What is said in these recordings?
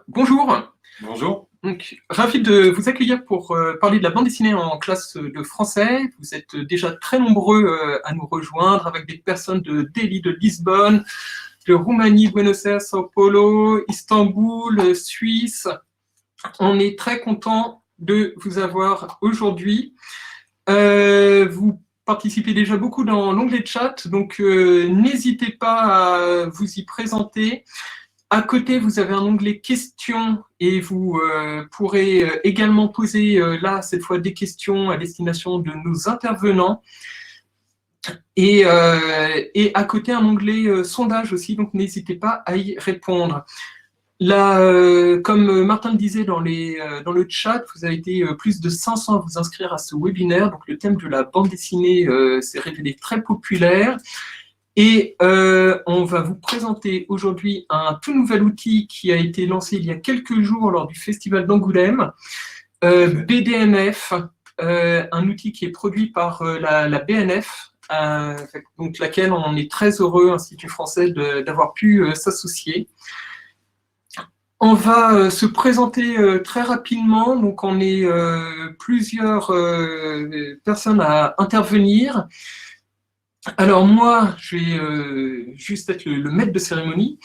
Bonjour. Bonjour. Donc, ravi de vous accueillir pour parler de la bande dessinée en classe de français. Vous êtes déjà très nombreux à nous rejoindre avec des personnes de Delhi, de Lisbonne, de Roumanie, Buenos Aires, Sao Paulo, Istanbul, Suisse. On est très content de vous avoir aujourd'hui. Vous participez déjà beaucoup dans l'onglet chat, donc n'hésitez pas à vous y présenter. À côté, vous avez un onglet questions et vous pourrez également poser là, cette fois, des questions à destination de nos intervenants. Et à côté, un onglet sondage aussi, donc n'hésitez pas à y répondre. Là, comme Martin le disait dans le chat, vous avez été plus de 500 à vous inscrire à ce webinaire. Donc le thème de la bande dessinée s'est révélé très populaire. Et on va vous présenter aujourd'hui un tout nouvel outil qui a été lancé il y a quelques jours lors du Festival d'Angoulême, BDNF, un outil qui est produit par la BNF, donc laquelle on est très heureux, Institut français, d'avoir pu s'associer. On va se présenter très rapidement, donc on est plusieurs personnes à intervenir. Alors moi, je vais juste être le maître de cérémonie.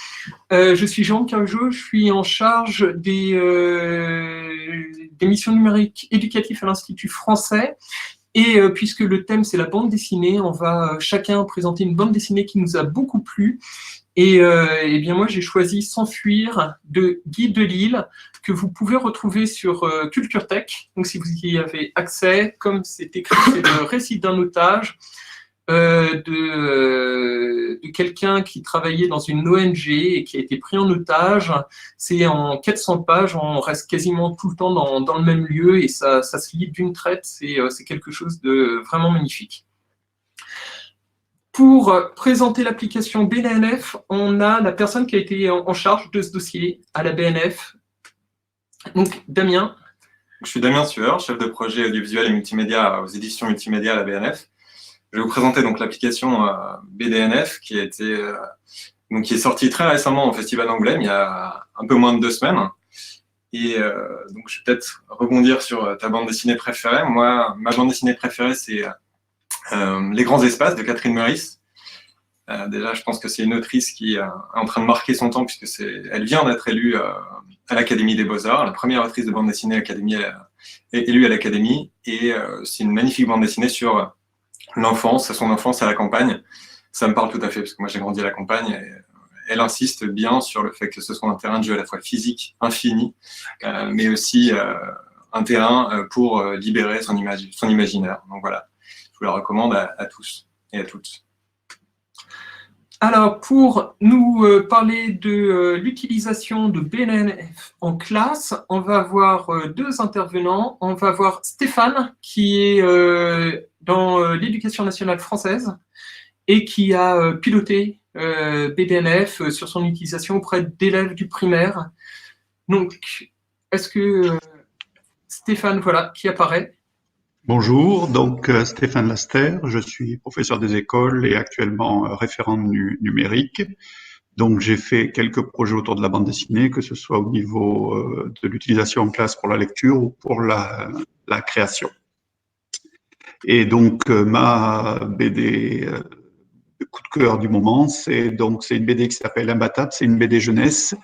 Je suis Jean Carujot, je suis en charge des missions numériques éducatives à l'Institut français. Et puisque le thème c'est la bande dessinée, on va chacun présenter une bande dessinée qui nous a beaucoup plu. Et bien moi j'ai choisi S'enfuir de Guy Delisle, que vous pouvez retrouver sur Culture Tech. Donc si vous y avez accès, comme c'est écrit, c'est le récit d'un otage. de quelqu'un qui travaillait dans une ONG et qui a été pris en otage. C'est en 400 pages, on reste quasiment tout le temps dans le même lieu et ça se lit d'une traite. C'est quelque chose de vraiment magnifique. Pour présenter l'application BNF, on a la personne qui a été en charge de ce dossier à la BNF. Donc, Damien. Je suis Damien Sueur, chef de projet audiovisuel et multimédia aux éditions multimédia à la BNF. Je vais vous présenter donc l'application BDNF qui est sortie très récemment au Festival d'Angoulême, il y a un peu moins de 2 semaines. Et donc je vais peut-être rebondir sur ta bande dessinée préférée. Moi, ma bande dessinée préférée, c'est Les Grands Espaces de Catherine Meurice. Déjà, je pense que c'est une autrice qui est en train de marquer son temps puisque elle vient d'être élue à l'Académie des Beaux-Arts, la première autrice de bande dessinée élue à l'Académie. Et c'est une magnifique bande dessinée sur l'enfance, son enfance à la campagne. Ça me parle tout à fait parce que moi j'ai grandi à la campagne et elle insiste bien sur le fait que ce soit un terrain de jeu à la fois physique, infini, mais aussi un terrain pour libérer son imaginaire. Donc voilà, je vous la recommande à tous et à toutes. Alors, pour nous parler de l'utilisation de BNF en classe, on va avoir 2 intervenants. On va voir Stéphane, qui est dans l'éducation nationale française et qui a piloté BDNF sur son utilisation auprès d'élèves du primaire. Donc, est-ce que Stéphane, voilà, qui apparaît? Bonjour, donc Stéphane Laster, je suis professeur des écoles et actuellement référent numérique. Donc j'ai fait quelques projets autour de la bande dessinée, que ce soit au niveau de l'utilisation en classe pour la lecture ou pour la création. Et donc ma BD de coup de cœur du moment, c'est une BD qui s'appelle Imbattable, c'est une BD jeunesse.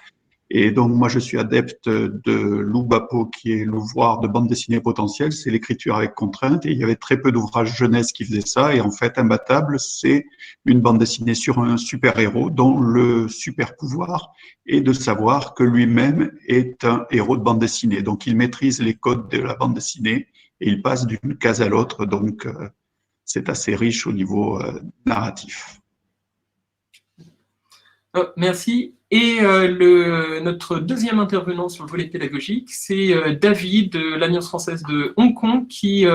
Et donc, moi, je suis adepte de l'OUBAPO, qui est l'ouvroir de bande dessinée potentielle. C'est l'écriture avec contrainte. Et il y avait très peu d'ouvrages jeunesse qui faisaient ça. Et en fait, Imbattable, c'est une bande dessinée sur un super-héros dont le super-pouvoir est de savoir que lui-même est un héros de bande dessinée. Donc, il maîtrise les codes de la bande dessinée et il passe d'une case à l'autre. Donc, c'est assez riche au niveau narratif. Merci. Et notre deuxième intervenant sur le volet pédagogique, c'est David de l'Alliance française de Hong Kong qui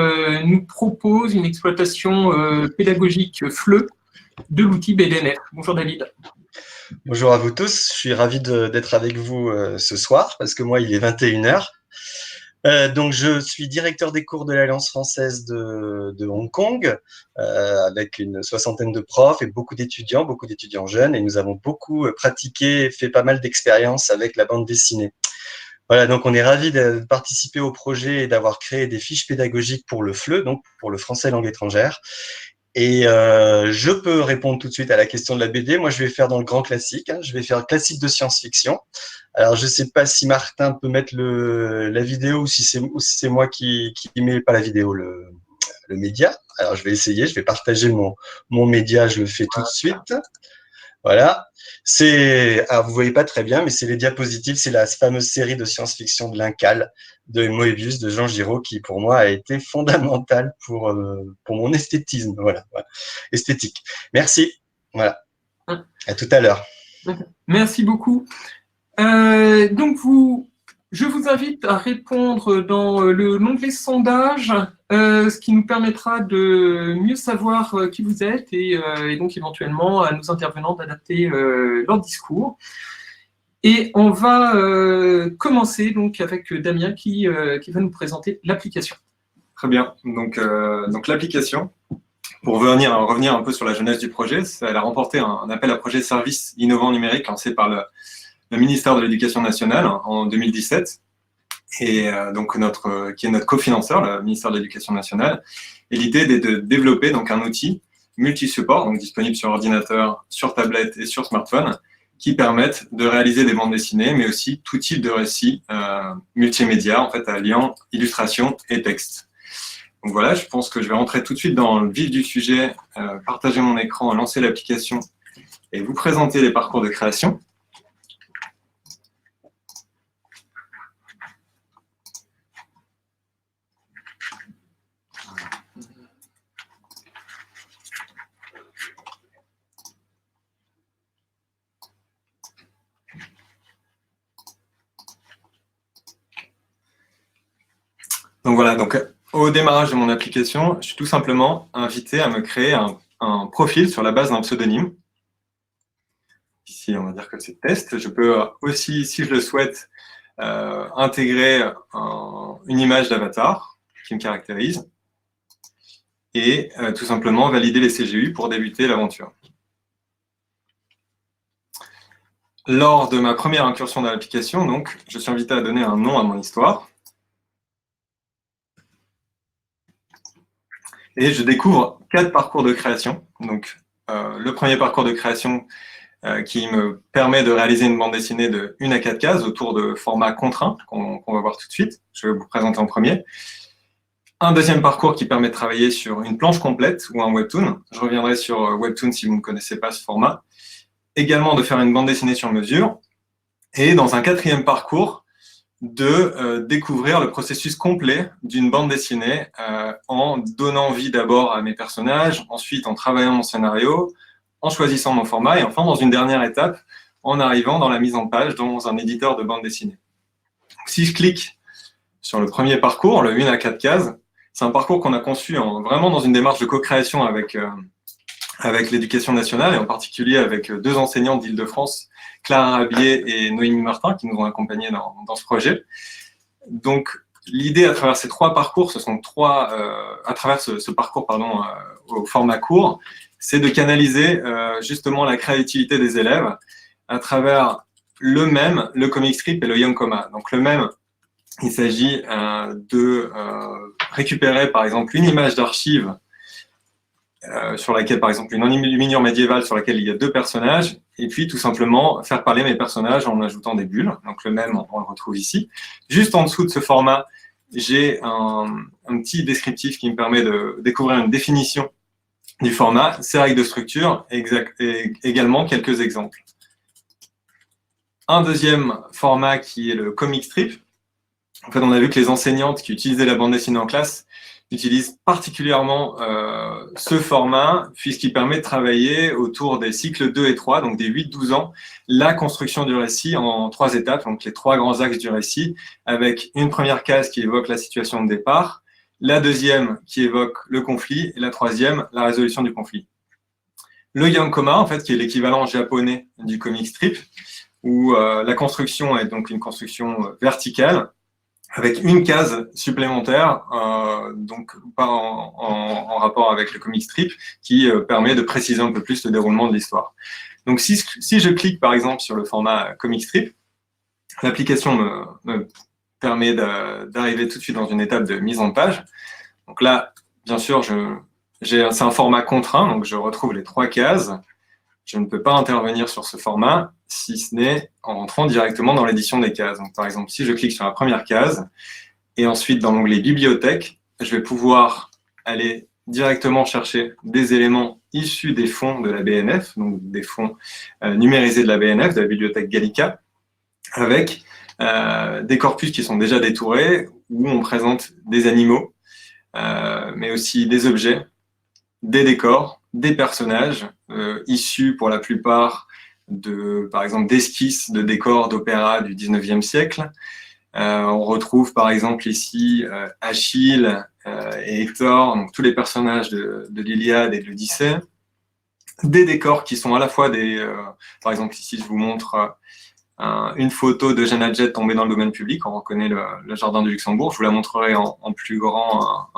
nous propose une exploitation pédagogique FLE de l'outil BDNF. Bonjour David. Bonjour à vous tous, je suis ravi d'être avec vous ce soir parce que moi il est 21h. Donc je suis directeur des cours de l'Alliance française de Hong Kong avec une 60aine de profs et beaucoup d'étudiants jeunes, et nous avons beaucoup pratiqué, fait pas mal d'expériences avec la bande dessinée. Voilà, donc on est ravis de participer au projet et d'avoir créé des fiches pédagogiques pour le FLE, donc pour le français langue étrangère. Et je peux répondre tout de suite à la question de la BD. Moi, je vais faire dans le grand classique. Je vais faire classique de science-fiction. Alors, je ne sais pas si Martin peut mettre la vidéo ou si c'est moi qui mets pas la vidéo, le média. Alors, je vais essayer. Je vais partager mon média. Je le fais tout de suite. Voilà. Alors vous voyez pas très bien, mais c'est les diapositives. C'est la fameuse série de science-fiction de l'Incal de Moebius, de Jean Giraud, qui pour moi a été fondamentale pour mon esthétisme. Voilà. Esthétique. Merci. Voilà. À tout à l'heure. Merci beaucoup. Je vous invite à répondre dans l'onglet sondage, ce qui nous permettra de mieux savoir qui vous êtes et donc éventuellement à nos intervenants d'adapter leur discours. Et on va commencer donc avec Damien qui va nous présenter l'application. Très bien. Donc l'application, pour revenir un peu sur la genèse du projet, elle a remporté un appel à projet service innovant numérique lancé par le ministère de l'Éducation nationale en 2017, et donc qui est notre cofinanceur, le ministère de l'Éducation nationale. Et l'idée est de développer donc un outil multi-support, donc disponible sur ordinateur, sur tablette et sur smartphone, qui permettent de réaliser des bandes dessinées, mais aussi tout type de récits multimédia, en fait, alliant illustration et texte. Donc voilà, je pense que je vais rentrer tout de suite dans le vif du sujet, partager mon écran, lancer l'application et vous présenter les parcours de création. Donc voilà, donc au démarrage de mon application, je suis tout simplement invité à me créer un profil sur la base d'un pseudonyme. Ici, on va dire que c'est test. Je peux aussi, si je le souhaite, intégrer une image d'avatar qui me caractérise et tout simplement valider les CGU pour débuter l'aventure. Lors de ma première incursion dans l'application, donc, je suis invité à donner un nom à mon histoire. Et je découvre 4 parcours de création. Donc, le premier parcours de création qui me permet de réaliser une bande dessinée de 1 à 4 cases autour de formats contraints qu'on va voir tout de suite. Je vais vous présenter en premier. Un deuxième parcours qui permet de travailler sur une planche complète ou un webtoon. Je reviendrai sur webtoon si vous ne connaissez pas ce format. Également de faire une bande dessinée sur mesure. Et dans un quatrième parcours, de découvrir le processus complet d'une bande dessinée en donnant vie d'abord à mes personnages, ensuite en travaillant mon scénario, en choisissant mon format et enfin dans une dernière étape, en arrivant dans la mise en page dans un éditeur de bande dessinée. Si je clique sur le premier parcours, le 1 à 4 cases, c'est un parcours qu'on a conçu vraiment dans une démarche de co-création avec l'éducation nationale et en particulier avec 2 enseignantes d'Île-de-France, Clara Rabier et Noémie Martin, qui nous ont accompagnés dans ce projet. Donc, l'idée à travers ces 3 parcours, à travers ce parcours au format court, c'est de canaliser justement la créativité des élèves à travers le comic strip et le Young Comma. Donc le même, il s'agit de récupérer par exemple une image d'archive sur laquelle, par exemple, une enluminure médiévale sur laquelle il y a 2 personnages, et puis tout simplement faire parler mes personnages en ajoutant des bulles. Donc le même, on le retrouve ici. Juste en dessous de ce format, j'ai un petit descriptif qui me permet de découvrir une définition du format, ses règles de structure, et également quelques exemples. Un deuxième format qui est le comic strip. En fait, on a vu que les enseignantes qui utilisaient la bande dessinée en classe utilisent particulièrement ce format, puisqu'il permet de travailler autour des cycles 2 et 3, donc des 8-12 ans, la construction du récit en 3 étapes, donc les 3 grands axes du récit, avec une première case qui évoque la situation de départ, la deuxième qui évoque le conflit, et la troisième, la résolution du conflit. Le Young Comma, en fait, qui est l'équivalent japonais du comic strip, où la construction est donc une construction verticale, avec une case supplémentaire, donc pas en rapport avec le comic strip, qui permet de préciser un peu plus le déroulement de l'histoire. Donc si je clique par exemple sur le format comic strip, l'application me permet d'arriver tout de suite dans une étape de mise en page. Donc là, bien sûr, c'est un format contraint, donc je retrouve les 3 cases. Je ne peux pas intervenir sur ce format, si ce n'est en rentrant directement dans l'édition des cases. Donc, par exemple, si je clique sur la première case, et ensuite dans l'onglet Bibliothèque, je vais pouvoir aller directement chercher des éléments issus des fonds de la BNF, donc des fonds numérisés de la BNF, de la bibliothèque Gallica, avec des corpus qui sont déjà détourés, où on présente des animaux, mais aussi des objets, des décors, des personnages issus pour la plupart par exemple, d'esquisses de décors d'opéra du 19e siècle. On retrouve par exemple ici Achille et Hector, donc tous les personnages de l'Iliade et de l'Odyssée. Des décors qui sont à la fois par exemple ici je vous montre une photo de Jeanne Adjet tombée dans le domaine public, on reconnaît le jardin du Luxembourg, je vous la montrerai en plus grand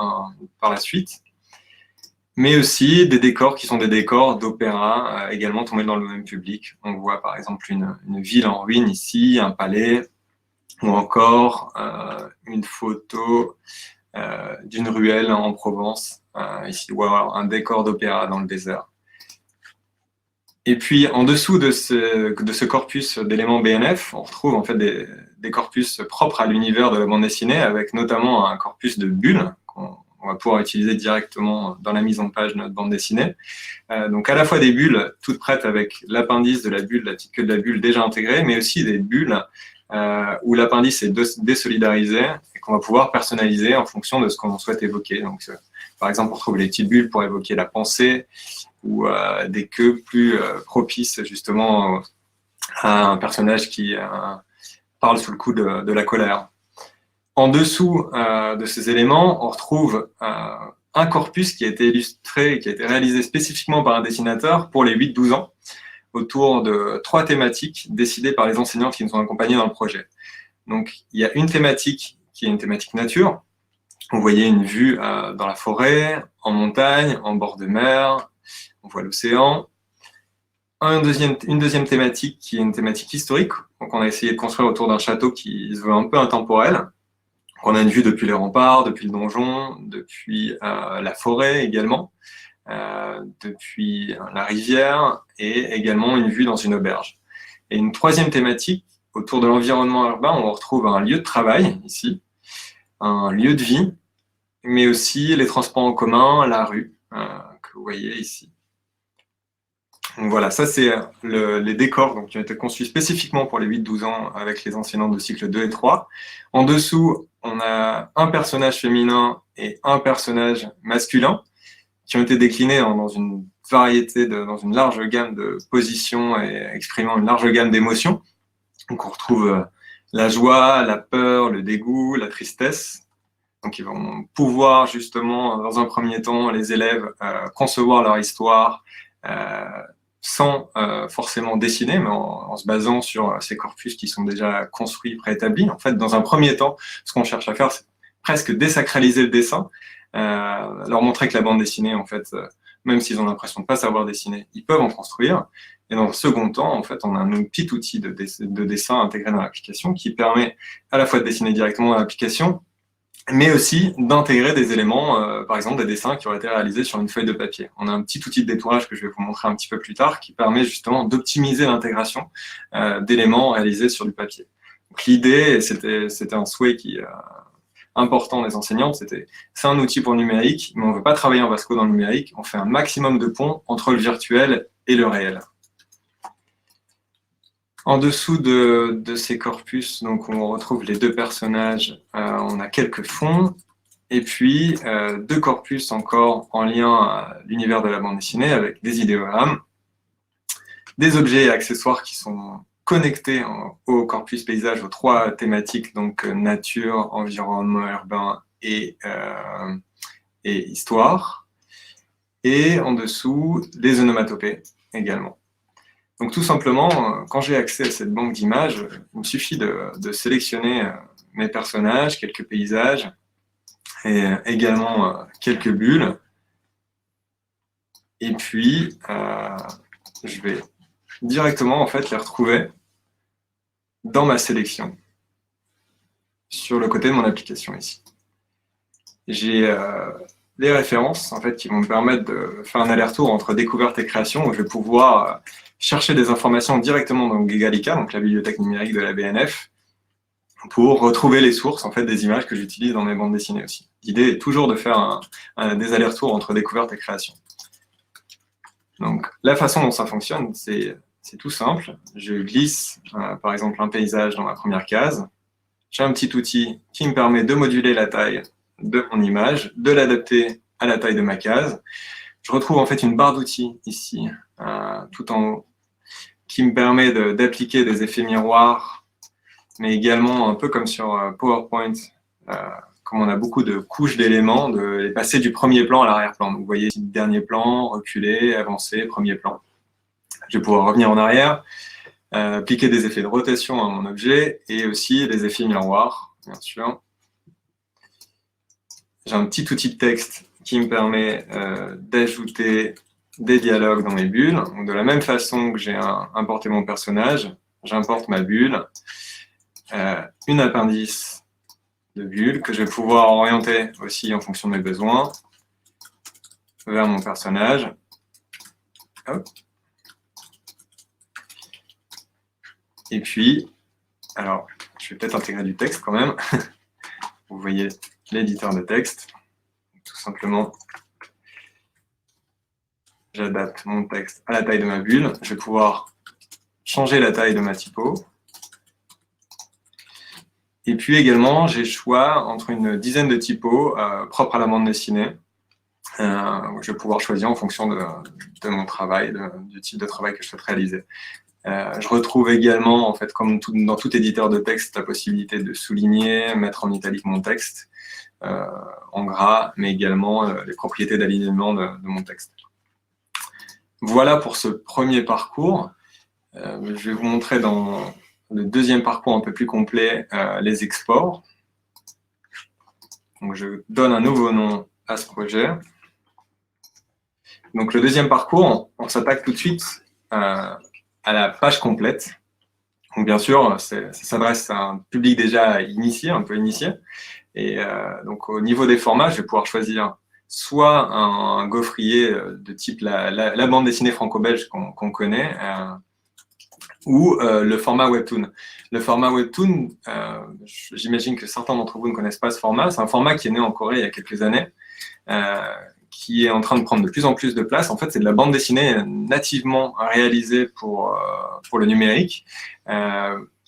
par la suite. Mais aussi des décors qui sont des décors d'opéra, également tombés dans le domaine public. On voit par exemple une ville en ruine ici, un palais, ou encore une photo d'une ruelle en Provence, ici, ou alors un décor d'opéra dans le désert. Et puis en dessous de ce corpus d'éléments BNF, on retrouve en fait des corpus propres à l'univers de la bande dessinée, avec notamment un corpus de bulles, on va pouvoir utiliser directement dans la mise en page de notre bande dessinée. Donc à la fois des bulles toutes prêtes avec l'appendice de la bulle, la petite queue de la bulle déjà intégrée, mais aussi des bulles où l'appendice est désolidarisé et qu'on va pouvoir personnaliser en fonction de ce qu'on souhaite évoquer. Donc, par exemple, on retrouve les petites bulles pour évoquer la pensée ou des queues plus propices justement à un personnage qui parle sous le coup de la colère. En dessous de ces éléments, on retrouve un corpus qui a été illustré, qui a été réalisé spécifiquement par un dessinateur pour les 8-12 ans, autour de 3 thématiques décidées par les enseignants qui nous ont accompagnés dans le projet. Donc, il y a une thématique qui est une thématique nature. Vous voyez une vue dans la forêt, en montagne, en bord de mer, on voit l'océan. Une deuxième thématique qui est une thématique historique. Donc, on a essayé de construire autour d'un château qui se veut un peu intemporel. Donc, on a une vue depuis les remparts, depuis le donjon, depuis la forêt également, depuis la rivière et également une vue dans une auberge. Et une troisième thématique, autour de l'environnement urbain, on retrouve un lieu de travail ici, un lieu de vie, mais aussi les transports en commun, la rue, que vous voyez ici. Donc voilà, ça c'est les décors donc, qui ont été conçus spécifiquement pour les 8-12 ans avec les enseignants de cycle 2 et 3. En dessous, on a un personnage féminin et un personnage masculin qui ont été déclinés dans une variété, dans une large gamme de positions et exprimant une large gamme d'émotions. Donc on retrouve la joie, la peur, le dégoût, la tristesse. Donc ils vont pouvoir justement, dans un premier temps, les élèves concevoir leur histoire sans forcément dessiner, mais en se basant sur ces corpus qui sont déjà construits, préétablis. En fait, dans un premier temps, ce qu'on cherche à faire, c'est presque désacraliser le dessin, leur montrer que la bande dessinée, en fait, même s'ils ont l'impression de ne pas savoir dessiner, ils peuvent en construire. Et dans un second temps, en fait, on a un petit outil de dessin intégré dans l'application qui permet à la fois de dessiner directement dans l'application, mais aussi d'intégrer des éléments, par exemple des dessins qui auraient été réalisés sur une feuille de papier. On a un petit outil de détourage que je vais vous montrer un petit peu plus tard qui permet justement d'optimiser l'intégration d'éléments réalisés sur du papier. Donc l'idée, c'était un souhait important des enseignantes, c'est un outil pour le numérique, mais on ne veut pas travailler en vase clos dans le numérique, on fait un maximum de ponts entre le virtuel et le réel. En dessous de ces corpus, donc on retrouve les 2 personnages, on a quelques fonds, et puis 2 corpus encore en lien à l'univers de la bande dessinée avec des idéogrammes, des objets et accessoires qui sont connectés au corpus paysage, aux 3 thématiques, donc nature, environnement urbain et histoire, et en dessous des onomatopées également. Donc tout simplement, quand j'ai accès à cette banque d'images, il me suffit de sélectionner mes personnages, quelques paysages, et également quelques bulles. Et puis, je vais directement en fait les retrouver dans ma sélection, sur le côté de mon application ici. J'ai des références en fait, qui vont me permettre de faire un aller-retour entre découverte et création, où je vais pouvoir chercher des informations directement dans Gigalika, donc la bibliothèque numérique de la BNF, pour retrouver les sources en fait, des images que j'utilise dans mes bandes dessinées aussi. L'idée est toujours de faire des allers-retours entre découverte et création. Donc la façon dont ça fonctionne, c'est tout simple. Je glisse par exemple un paysage dans ma première case. J'ai un petit outil qui me permet de moduler la taille de mon image, de l'adapter à la taille de ma case. Je retrouve en fait une barre d'outils ici, tout en haut, qui me permet d'appliquer des effets miroirs, mais également un peu comme sur PowerPoint, comme on a beaucoup de couches d'éléments, de les passer du premier plan à l'arrière-plan. Vous voyez, dernier plan, reculer, avancer, premier plan. Je vais pouvoir revenir en arrière, appliquer des effets de rotation à mon objet et aussi des effets miroirs, bien sûr. J'ai un petit outil de texte qui me permet d'ajouter des dialogues dans mes bulles. Donc, de la même façon que j'ai importé mon personnage, j'importe ma bulle, une appendice de bulles que je vais pouvoir orienter aussi en fonction de mes besoins vers mon personnage. Hop. Et puis, alors, je vais peut-être intégrer du texte quand même. Vous voyez l'éditeur de texte. Tout simplement, j'adapte mon texte à la taille de ma bulle. Je vais pouvoir changer la taille de ma typo. Et puis également, j'ai le choix entre une dizaine de typos propres à la bande dessinée. Je vais pouvoir choisir en fonction de mon travail, du type de travail que je souhaite réaliser. Je retrouve également, en fait, comme dans tout éditeur de texte, la possibilité de souligner, mettre en italique mon texte en gras, mais également les propriétés d'alignement de mon texte. Voilà pour ce premier parcours. Je vais vous montrer dans le deuxième parcours un peu plus complet les exports. Donc, je donne un nouveau nom à ce projet. Donc, le deuxième parcours, on s'attaque tout de suite à la page complète. Donc, bien sûr, ça s'adresse à un public déjà initié, un peu initié. Et donc, au niveau des formats, je vais pouvoir choisir soit un gaufrier de type la bande dessinée franco-belge qu'on connaît, ou le format Webtoon. Le format Webtoon, j'imagine que certains d'entre vous ne connaissent pas ce format. C'est un format qui est né en Corée il y a quelques années, qui est en train de prendre de plus en plus de place. En fait, c'est de la bande dessinée nativement réalisée pour le numérique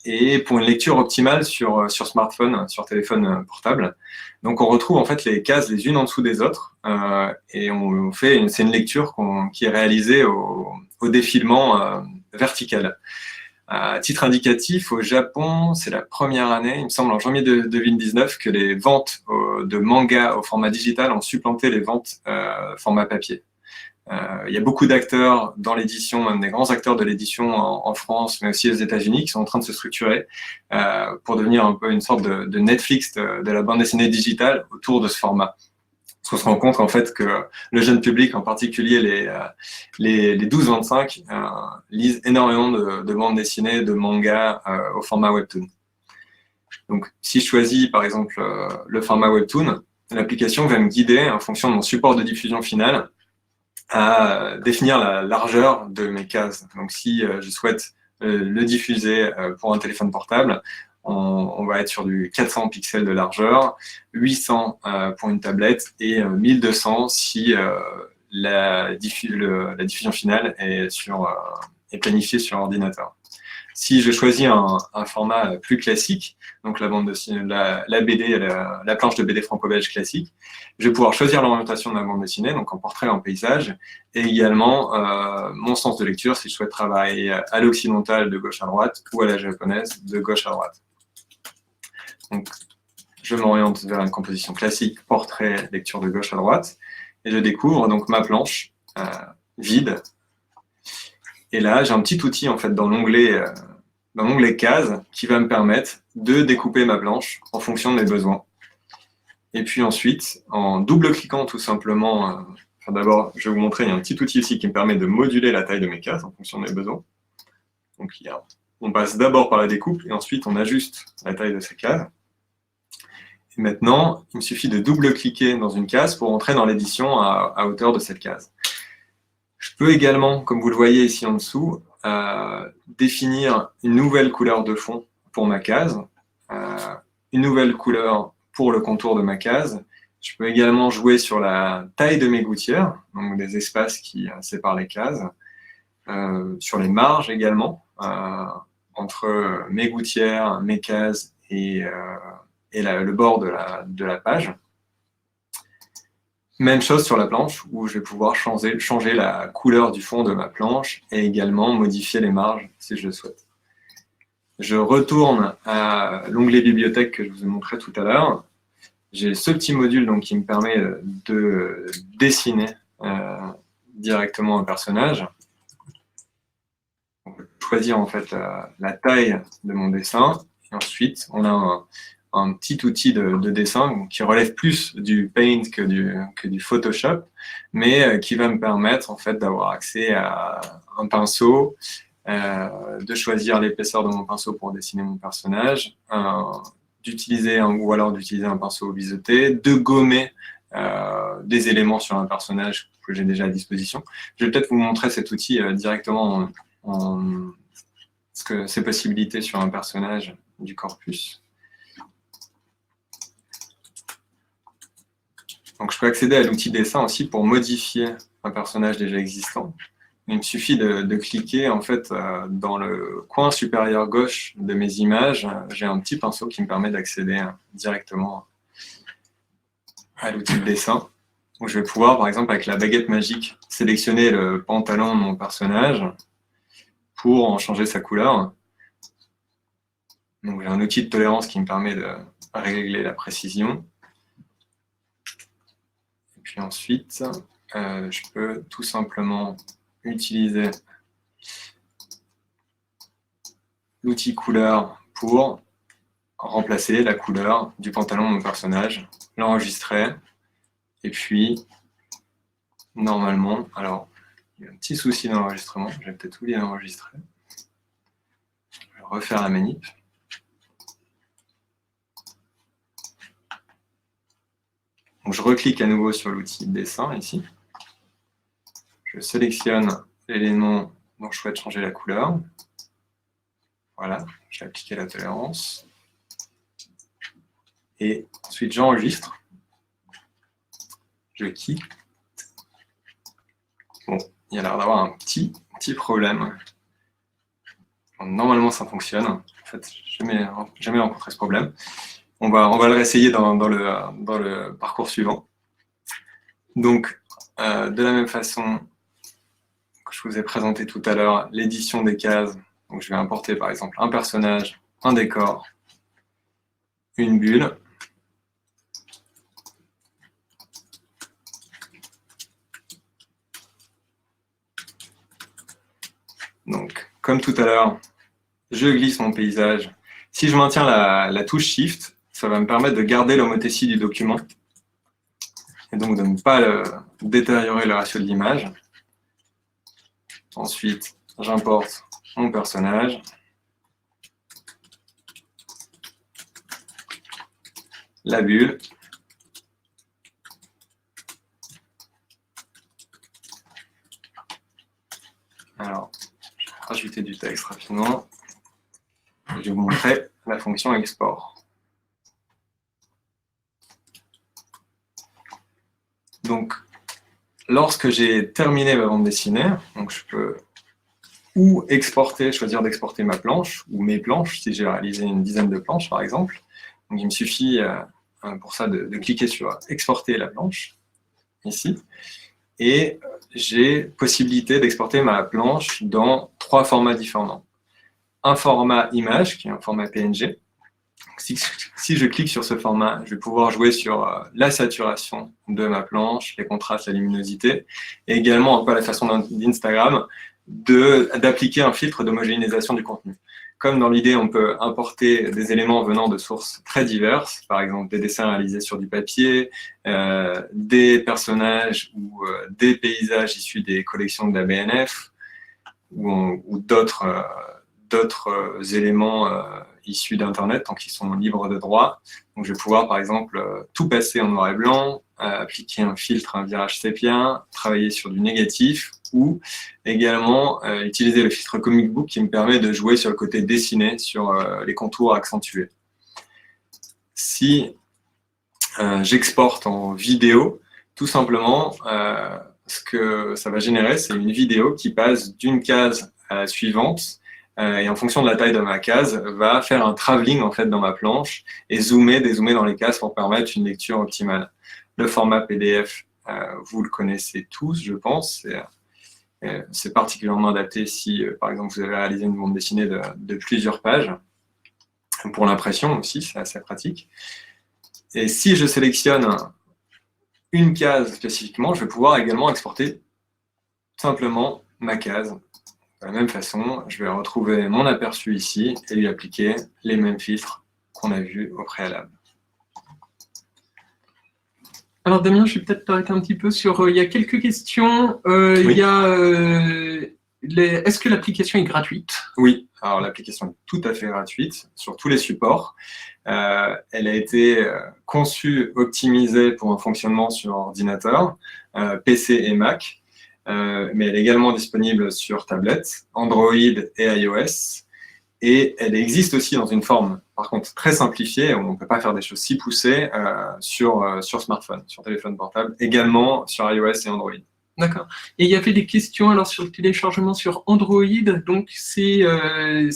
et pour une lecture optimale sur smartphone, sur téléphone portable. Donc, on retrouve en fait les cases les unes en dessous des autres et c'est une lecture qui est réalisée au défilement vertical. À titre indicatif, au Japon, c'est la première année, il me semble en janvier 2019, que les ventes de manga au format digital ont supplanté les ventes format papier. Il y a beaucoup d'acteurs dans l'édition, même des grands acteurs de l'édition en France, mais aussi aux États-Unis, qui sont en train de se structurer pour devenir un peu une sorte de Netflix de la bande dessinée digitale autour de ce format. Parce qu'on se rend compte en fait que le jeune public, en particulier les 12-25, lisent énormément de bandes dessinées, de mangas au format Webtoon. Donc, si je choisis par exemple le format Webtoon, l'application va me guider en fonction de mon support de diffusion finale à définir la largeur de mes cases. Donc, si je souhaite le diffuser pour un téléphone portable, on va être sur du 400 pixels de largeur, 800 pour une tablette et 1200 si la diffusion finale est planifiée sur ordinateur. Si je choisis un format plus classique, donc la bande dessinée, la BD, la planche de BD franco-belge classique, je vais pouvoir choisir l'orientation de ma bande dessinée, donc en portrait, en paysage, et également mon sens de lecture si je souhaite travailler à l'occidental de gauche à droite ou à la japonaise de gauche à droite. Donc, je m'oriente vers une composition classique, portrait, lecture de gauche à droite, et je découvre donc ma planche vide. Et là, j'ai un petit outil en fait dans l'onglet cases qui va me permettre de découper ma planche en fonction de mes besoins. Et puis ensuite, en double-cliquant tout simplement, d'abord, je vais vous montrer, il y a un petit outil ici qui me permet de moduler la taille de mes cases en fonction de mes besoins. Donc, on passe d'abord par la découpe et ensuite on ajuste la taille de ces cases. Et maintenant, il me suffit de double-cliquer dans une case pour entrer dans l'édition à hauteur de cette case. Je peux également, comme vous le voyez ici en dessous, définir une nouvelle couleur de fond pour ma case, une nouvelle couleur pour le contour de ma case. Je peux également jouer sur la taille de mes gouttières, donc des espaces qui séparent les cases, sur les marges également, entre mes gouttières, mes cases et le bord de la page. Même chose sur la planche où je vais pouvoir changer la couleur du fond de ma planche et également modifier les marges si je le souhaite. Je retourne à l'onglet bibliothèque que je vous ai montré tout à l'heure. J'ai ce petit module donc, qui me permet de dessiner directement un personnage. On peut choisir en fait la taille de mon dessin. Et ensuite, on a un petit outil de dessin qui relève plus du Paint que du Photoshop, mais qui va me permettre en fait d'avoir accès à un pinceau, de choisir l'épaisseur de mon pinceau pour dessiner mon personnage, d'utiliser un pinceau biseauté, de gommer des éléments sur un personnage que j'ai déjà à disposition. Je vais peut-être vous montrer cet outil directement ses possibilités sur un personnage du corpus. Donc, je peux accéder à l'outil dessin aussi pour modifier un personnage déjà existant. Il me suffit de cliquer en fait dans le coin supérieur gauche de mes images. J'ai un petit pinceau qui me permet d'accéder directement à l'outil de dessin, où je vais pouvoir, par exemple, avec la baguette magique, sélectionner le pantalon de mon personnage pour en changer sa couleur. Donc j'ai un outil de tolérance qui me permet de régler la précision. Et puis ensuite, je peux tout simplement utiliser l'outil couleur pour remplacer la couleur du pantalon de mon personnage, l'enregistrer, et puis normalement, alors il y a un petit souci d'enregistrement, je vais peut-être oublier d'enregistrer. Je vais refaire la manip. Donc je reclique à nouveau sur l'outil dessin ici. Je sélectionne l'élément dont je souhaite changer la couleur. Voilà, j'ai appliqué la tolérance. Et ensuite j'enregistre. Je quitte. Bon, il y a l'air d'avoir un petit problème. Normalement ça fonctionne. En fait, jamais rencontré ce problème. On va le réessayer dans le parcours suivant. Donc, de la même façon que je vous ai présenté tout à l'heure, l'édition des cases. Donc, je vais importer par exemple un personnage, un décor, une bulle. Donc, comme tout à l'heure, je glisse mon paysage. Si je maintiens la touche Shift, ça va me permettre de garder l'homothétie du document et donc de ne pas détériorer le ratio de l'image. Ensuite, j'importe mon personnage. La bulle. Alors, je vais rajouter du texte rapidement. Je vais vous montrer la fonction export. Donc, lorsque j'ai terminé ma bande dessinée, donc je peux ou choisir d'exporter ma planche ou mes planches, si j'ai réalisé une dizaine de planches par exemple. Donc, il me suffit pour ça de cliquer sur exporter la planche, ici, et j'ai possibilité d'exporter ma planche dans 3 formats différents. Un format image, qui est un format PNG. Si je clique sur ce format, je vais pouvoir jouer sur la saturation de ma planche, les contrastes, la luminosité, et également, un peu à la façon d'Instagram, d'appliquer un filtre d'homogénéisation du contenu. Comme dans l'idée, on peut importer des éléments venant de sources très diverses, par exemple des dessins réalisés sur du papier, des personnages ou des paysages issus des collections de la BNF, ou d'autres éléments issus d'Internet, tant qu'ils sont libres de droit. Donc, je vais pouvoir, par exemple, tout passer en noir et blanc, appliquer un filtre, un virage sépia, travailler sur du négatif, ou également utiliser le filtre Comic Book qui me permet de jouer sur le côté dessiné, sur les contours accentués. Si j'exporte en vidéo, tout simplement, ce que ça va générer, c'est une vidéo qui passe d'une case à la suivante, et en fonction de la taille de ma case, va faire un travelling en fait dans ma planche et dézoomer dans les cases pour permettre une lecture optimale. Le format PDF, vous le connaissez tous, je pense. C'est particulièrement adapté si, par exemple, vous avez réalisé une bande dessinée de plusieurs pages. Pour l'impression aussi, c'est assez pratique. Et si je sélectionne une case spécifiquement, je vais pouvoir également exporter simplement ma case. De la même façon, je vais retrouver mon aperçu ici et lui appliquer les mêmes filtres qu'on a vus au préalable. Alors Damien, je vais peut-être t'arrêter un petit peu sur... il y a quelques questions. Oui. Il y a... Est-ce que l'application est gratuite? Oui, alors l'application est tout à fait gratuite sur tous les supports. Elle a été conçue, optimisée pour un fonctionnement sur ordinateur, PC et Mac. Mais elle est également disponible sur tablette, Android et iOS. Et elle existe aussi dans une forme, par contre, très simplifiée, où on ne peut pas faire des choses si poussées sur smartphone, sur téléphone portable, également sur iOS et Android. D'accord. Et il y avait des questions alors sur le téléchargement sur Android, donc c'est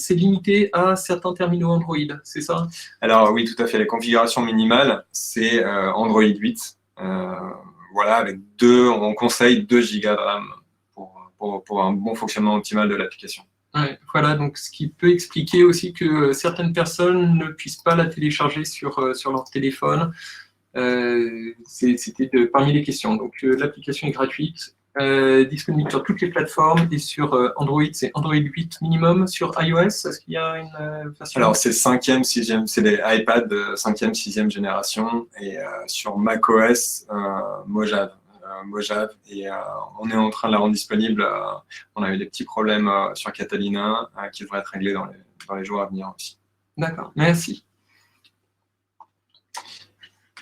limité à certains terminaux Android, c'est ça? Alors oui, tout à fait. La configuration minimale, c'est Android 8. Voilà, on conseille 2 Go de RAM pour un bon fonctionnement optimal de l'application. Ouais, voilà, donc ce qui peut expliquer aussi que certaines personnes ne puissent pas la télécharger sur leur téléphone. C'était parmi les questions. Donc l'application est gratuite, disponible sur toutes les plateformes et sur Android, c'est Android 8 minimum. Sur iOS, est-ce qu'il y a une version? Alors c'est 5e, 6e, c'est des iPad de 5e, 6e génération, et sur macOS, Mojave. Mojave, et on est en train de la rendre disponible. On a eu des petits problèmes sur Catalina qui devraient être réglés dans les jours à venir aussi. D'accord, merci.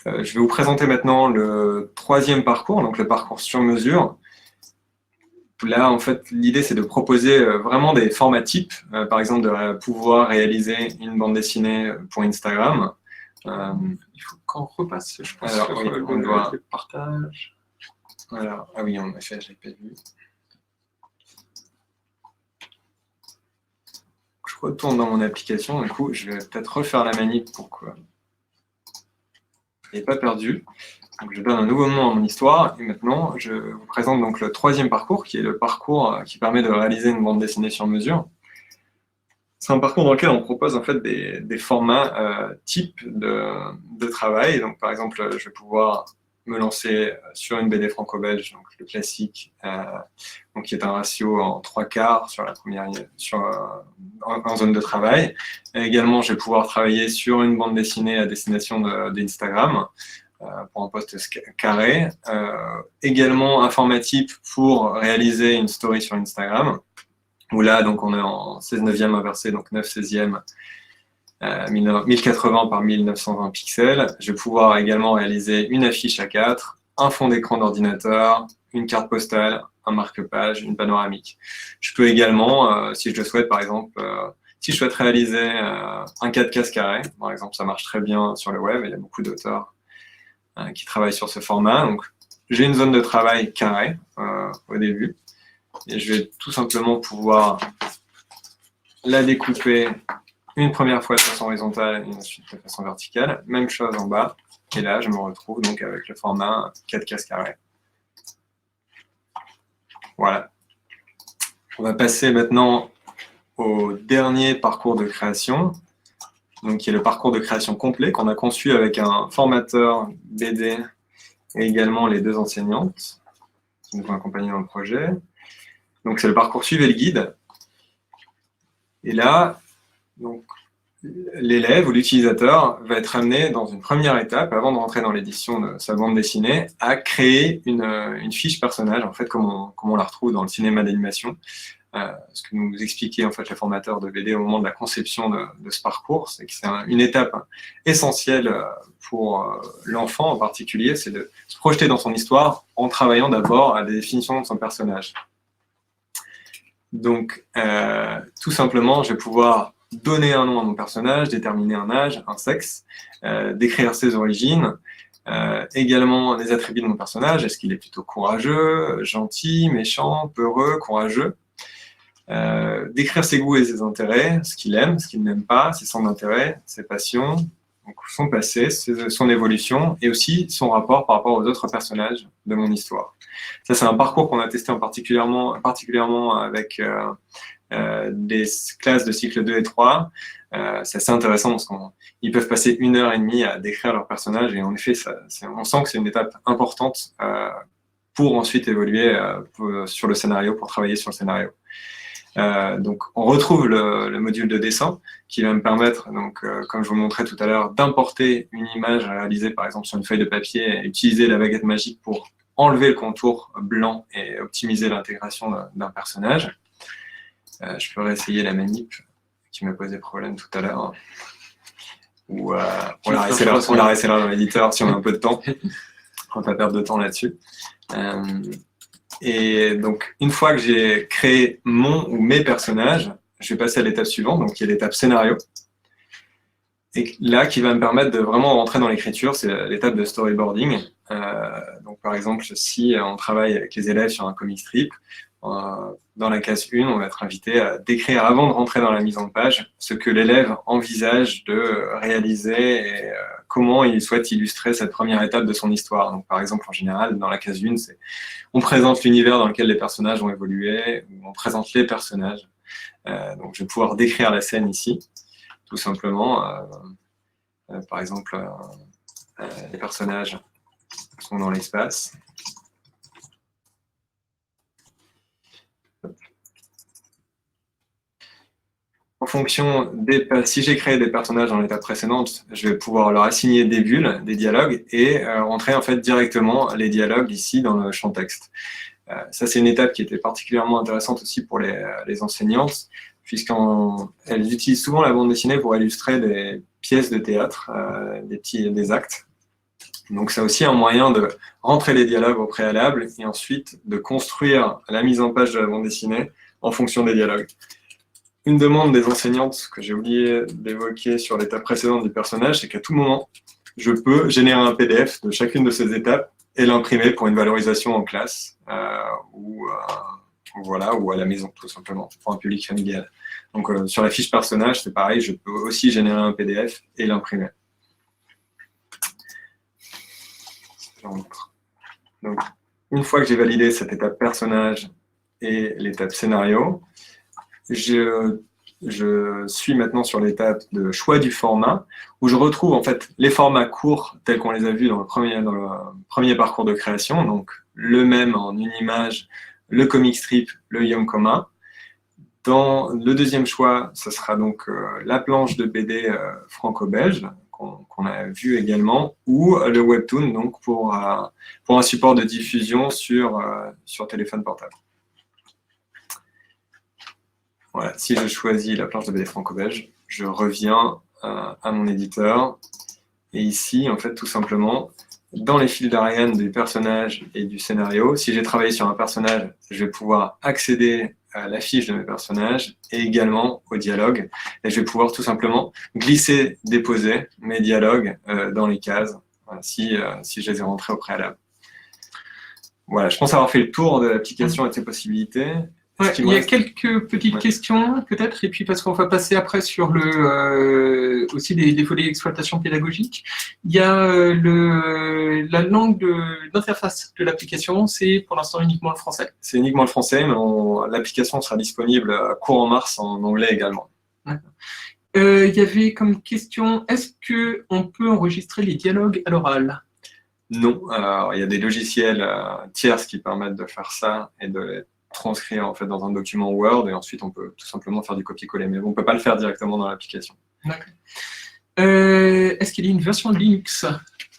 Je vais vous présenter maintenant le 3e parcours, donc le parcours sur mesure. Là, en fait, l'idée, c'est de proposer vraiment des formats types, par exemple de pouvoir réaliser une bande dessinée pour Instagram. Il faut qu'on repasse, je pense, Alors, sur oui, on doit... le partage. Alors, ah oui, en effet, je n'avais pas vu. Je retourne dans mon application, du coup, je vais peut-être refaire la manip pour que je n'ai pas perdu. Donc, je donne un nouveau nom à mon histoire, et maintenant, je vous présente donc le 3e parcours, qui est le parcours qui permet de réaliser une bande dessinée sur mesure. C'est un parcours dans lequel on propose en fait des formats types de travail. Donc, par exemple, je vais pouvoir me lancer sur une BD franco-belge, donc le classique, donc qui est un ratio en 3/4 sur la première, en zone de travail. Et également, je vais pouvoir travailler sur une bande dessinée à destination d'Instagram pour un post carré. Également, un format type pour réaliser une story sur Instagram, où là, donc, on est en 16/9 inversé, donc 9/16e, 1080 par 1920 pixels. Je vais pouvoir également réaliser une affiche A4, un fond d'écran d'ordinateur, une carte postale, un marque-page, une panoramique. Je peux également, si je le souhaite, par exemple, si je souhaite réaliser un 4 cases carré, par exemple, ça marche très bien sur le web, et il y a beaucoup d'auteurs qui travaillent sur ce format. Donc, j'ai une zone de travail carrée au début, et je vais tout simplement pouvoir la découper une première fois de façon horizontale et ensuite de façon verticale. Même chose en bas. Et là, je me retrouve donc avec le format 4 cases carrées. Voilà. On va passer maintenant au dernier parcours de création, donc qui est le parcours de création complet qu'on a conçu avec un formateur BD et également les 2 enseignantes qui nous ont accompagnés dans le projet. Donc c'est le parcours Suivez le guide. Et là, donc, l'élève ou l'utilisateur va être amené dans une première étape, avant de rentrer dans l'édition de sa bande dessinée, à créer une fiche personnage, en fait, comme on la retrouve dans le cinéma d'animation. Ce que nous expliquait en fait le formateur de BD au moment de la conception de ce parcours, c'est que c'est une étape essentielle pour l'enfant en particulier, c'est de se projeter dans son histoire en travaillant d'abord à la définition de son personnage. Donc, tout simplement, je vais pouvoir donner un nom à mon personnage, déterminer un âge, un sexe, décrire ses origines, également les attributs de mon personnage, est-ce qu'il est plutôt courageux, gentil, méchant, peureux, courageux, décrire ses goûts et ses intérêts, ce qu'il aime, ce qu'il n'aime pas, ses centres d'intérêt, ses passions, donc son passé, son évolution, et aussi son rapport par rapport aux autres personnages de mon histoire. Ça, c'est un parcours qu'on a testé particulièrement avec des classes de cycle 2 et 3. C'est assez intéressant parce qu'ils peuvent passer 1h30 à décrire leur personnage, et en effet, on sent que c'est une étape importante pour ensuite évoluer sur le scénario, pour travailler sur le scénario. Donc, on retrouve le module de dessin qui va me permettre, donc, comme je vous montrais tout à l'heure, d'importer une image réalisée par exemple sur une feuille de papier et utiliser la baguette magique pour enlever le contour blanc et optimiser l'intégration d'un personnage. Je peux réessayer la manip qui m'a posé problème tout à l'heure. Ou on la réessayera dans l'éditeur si on a un peu de temps. On ne va pas perdre de temps là-dessus. Et donc, une fois que j'ai créé mon ou mes personnages, je vais passer à l'étape suivante, donc qui est l'étape scénario. Et là, qui va me permettre de vraiment rentrer dans l'écriture, c'est l'étape de storyboarding. Donc, par exemple, si on travaille avec les élèves sur un comic strip, dans la case 1, on va être invité à décrire, avant de rentrer dans la mise en page, ce que l'élève envisage de réaliser et comment il souhaite illustrer cette première étape de son histoire. Donc, par exemple, en général, dans la case 1, on présente l'univers dans lequel les personnages vont évoluer, ou on présente les personnages. Donc, je vais pouvoir décrire la scène ici, tout simplement. Par exemple, les personnages sont dans l'espace. En fonction si j'ai créé des personnages dans l'étape précédente, je vais pouvoir leur assigner des bulles, des dialogues, et rentrer en fait directement les dialogues ici dans le champ texte. Ça, c'est une étape qui était particulièrement intéressante aussi pour les enseignantes, puisqu'elles utilisent souvent la bande dessinée pour illustrer des pièces de théâtre, des actes. Donc, c'est aussi un moyen de rentrer les dialogues au préalable et ensuite de construire la mise en page de la bande dessinée en fonction des dialogues. Une demande des enseignantes que j'ai oublié d'évoquer sur l'étape précédente du personnage, c'est qu'à tout moment, je peux générer un PDF de chacune de ces étapes et l'imprimer pour une valorisation en classe ou à la maison, tout simplement, pour un public familial. Donc, sur la fiche personnage, c'est pareil, je peux aussi générer un PDF et l'imprimer. Donc, une fois que j'ai validé cette étape personnage et l'étape scénario, je suis maintenant sur l'étape de choix du format, où je retrouve en fait les formats courts tels qu'on les a vus dans le premier parcours de création, donc le même en une image, le comic strip, le Yonkoma. Dans le deuxième choix, ce sera donc la planche de BD franco-belge, qu'on a vu également, ou le webtoon, donc pour un support de diffusion sur téléphone portable. Voilà, si je choisis la planche de BD franco-belge, je reviens à mon éditeur. Et ici, en fait, tout simplement, dans les fils d'Ariane du personnage et du scénario, si j'ai travaillé sur un personnage, je vais pouvoir accéder à la fiche de mes personnages et également au dialogue. Et je vais pouvoir tout simplement glisser, déposer mes dialogues dans les cases, si je les ai rentrés au préalable. Voilà, je pense avoir fait le tour de l'application et de ses possibilités. Ouais, il y a quelques petites questions, peut-être, et puis parce qu'on va passer après sur aussi des volets d'exploitation pédagogique. Il y a la langue d'interface de l'application, c'est pour l'instant uniquement le français. C'est uniquement le français, mais l'application sera disponible courant mars en anglais également. Il y avait comme question, est-ce qu'on peut enregistrer les dialogues à l'oral? Non, alors il y a des logiciels tierces qui permettent de faire ça et de les transcrire en fait dans un document Word et ensuite on peut tout simplement faire du copier-coller, mais on ne peut pas le faire directement dans l'application. D'accord. Est-ce qu'il y a une version Linux?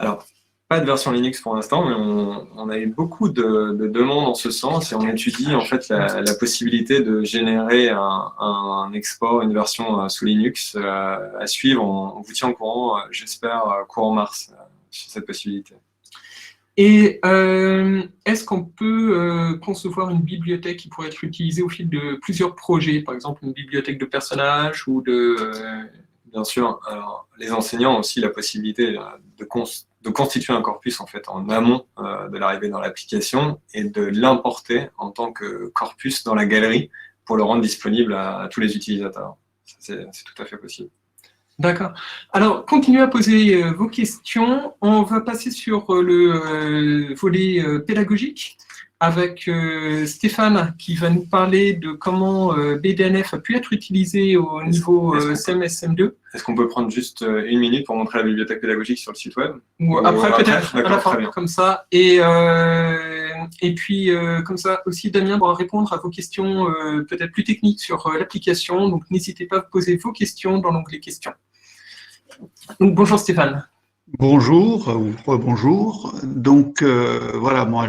Alors, pas de version Linux pour l'instant, mais on a eu beaucoup de demandes en ce sens et on étudie en fait la possibilité de générer un export, une version sous Linux à suivre. On vous tient au courant, j'espère, courant mars, sur cette possibilité. Et est-ce qu'on peut concevoir une bibliothèque qui pourrait être utilisée au fil de plusieurs projets, par exemple une bibliothèque de personnages ou de... Bien sûr, alors, les enseignants ont aussi la possibilité de constituer un corpus en fait en amont de l'arrivée dans l'application et de l'importer en tant que corpus dans la galerie pour le rendre disponible à tous les utilisateurs. C'est tout à fait possible. D'accord. Alors, continuez à poser vos questions. On va passer sur le volet pédagogique avec Stéphane qui va nous parler de comment BDNF a pu être utilisé au niveau CMS CM2. Est-ce qu'on peut prendre juste une minute pour montrer la bibliothèque pédagogique sur le site web? Ou après peut-être, à la fin, comme ça. Et puis, comme ça, aussi, Damien pourra répondre à vos questions peut-être plus techniques sur l'application. Donc, n'hésitez pas à poser vos questions dans l'onglet questions. Donc, bonjour Stéphane. Bonjour ou rebonjour. Donc voilà, moi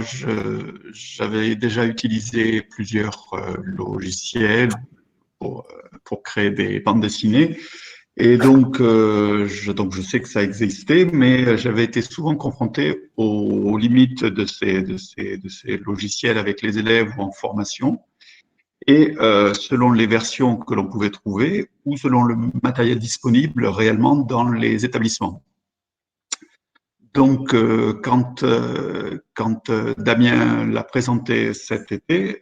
j'avais déjà utilisé plusieurs logiciels pour créer des bandes dessinées. Et donc, je sais que ça existait, mais j'avais été souvent confronté aux limites de ces logiciels avec les élèves ou en formation. Et selon les versions que l'on pouvait trouver ou selon le matériel disponible réellement dans les établissements. Donc, quand Damien l'a présenté cet été,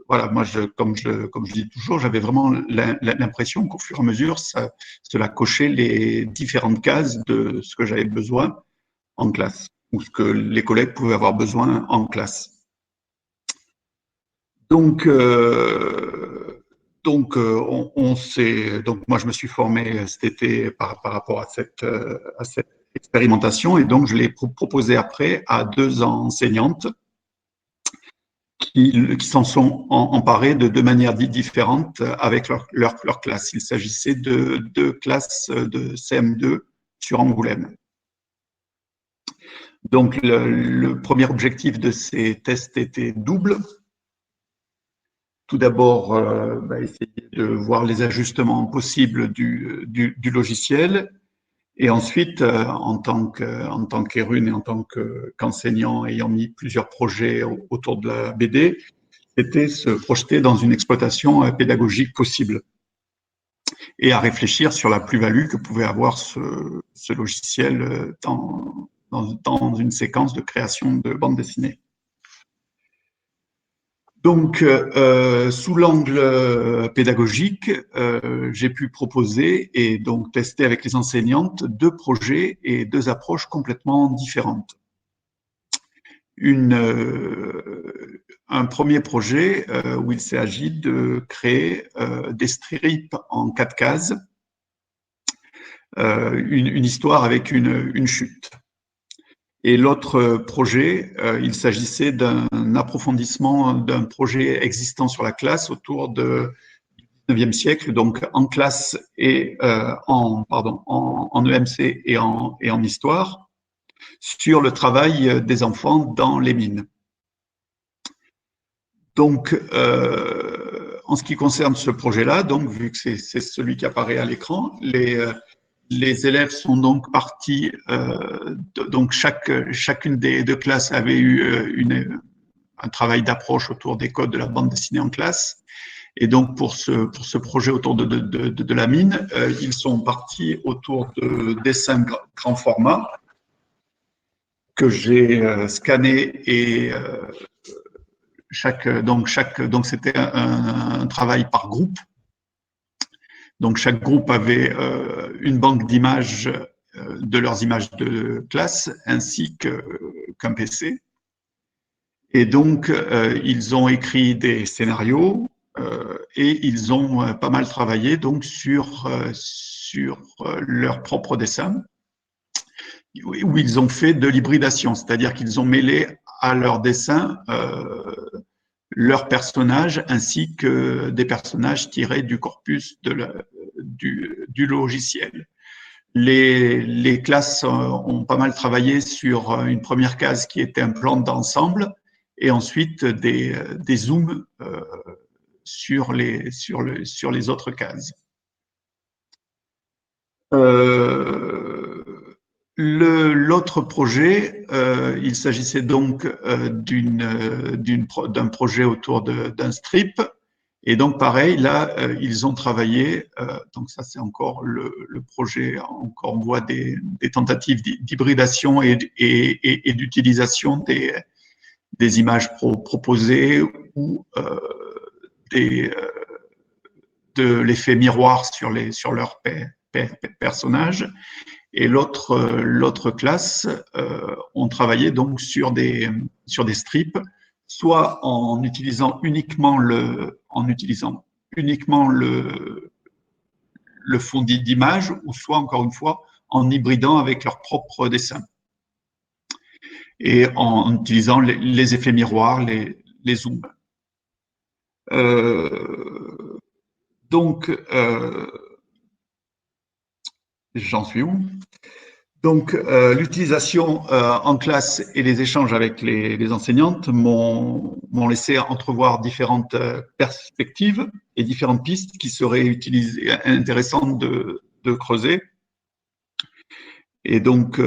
voilà, moi, comme je dis toujours, j'avais vraiment l'impression qu'au fur et à mesure, cela cochait les différentes cases de ce que j'avais besoin en classe ou ce que les collègues pouvaient avoir besoin en classe. Donc, Donc, donc moi, je me suis formé cet été par rapport à cette expérimentation, et donc je l'ai proposé après à 2 enseignantes qui s'en sont emparées de manière différente avec leur classe. Il s'agissait de 2 classes de CM2 sur Angoulême. Donc, le premier objectif de ces tests était double. Tout d'abord, essayer de voir les ajustements possibles du logiciel. Et ensuite, en tant qu'Erune et en tant qu'enseignant ayant mis plusieurs projets autour de la BD, c'était se projeter dans une exploitation pédagogique possible et à réfléchir sur la plus-value que pouvait avoir ce logiciel dans une séquence de création de bande dessinée. Donc, sous l'angle pédagogique, j'ai pu proposer et donc tester avec les enseignantes 2 projets et 2 approches complètement différentes. Un premier projet où il s'agit de créer des strips en 4 cases, une histoire avec une chute. Et l'autre projet, il s'agissait d'un approfondissement d'un projet existant sur la classe autour du 19e siècle, donc en classe et en EMC et en histoire, sur le travail des enfants dans les mines. Donc, en ce qui concerne ce projet-là, donc vu que c'est celui qui apparaît à l'écran, les élèves sont donc partis, donc chacune des 2 classes avait eu un travail d'approche autour des codes de la bande dessinée en classe. Et donc pour ce projet autour de la mine, ils sont partis autour de dessins grand format que j'ai scannés et donc c'était un travail par groupe. Donc, chaque groupe avait une banque d'images de leurs images de classe ainsi qu'un PC. Et donc, ils ont écrit des scénarios et ils ont pas mal travaillé donc sur leurs propres dessins où ils ont fait de l'hybridation, c'est-à-dire qu'ils ont mêlé à leurs dessins leurs personnages ainsi que des personnages tirés du corpus du logiciel. Les classes ont pas mal travaillé sur une première case qui était un plan d'ensemble et ensuite des zooms sur les autres cases. L'autre projet, il s'agissait donc d'un projet autour d'un strip. Et donc, pareil, là, ils ont travaillé, donc ça c'est encore le projet, encore on voit des tentatives d'hybridation et d'utilisation des images proposées ou de l'effet miroir sur leurs personnages. Et l'autre classe ont travaillé donc sur des strips, soit en utilisant uniquement le fond d'image, ou soit encore une fois en hybridant avec leurs propres dessins et en utilisant les effets miroirs, les zooms. Donc, j'en suis où? Donc, l'utilisation en classe et les échanges avec les enseignantes m'ont laissé entrevoir différentes perspectives et différentes pistes qui seraient intéressantes de creuser. Et donc,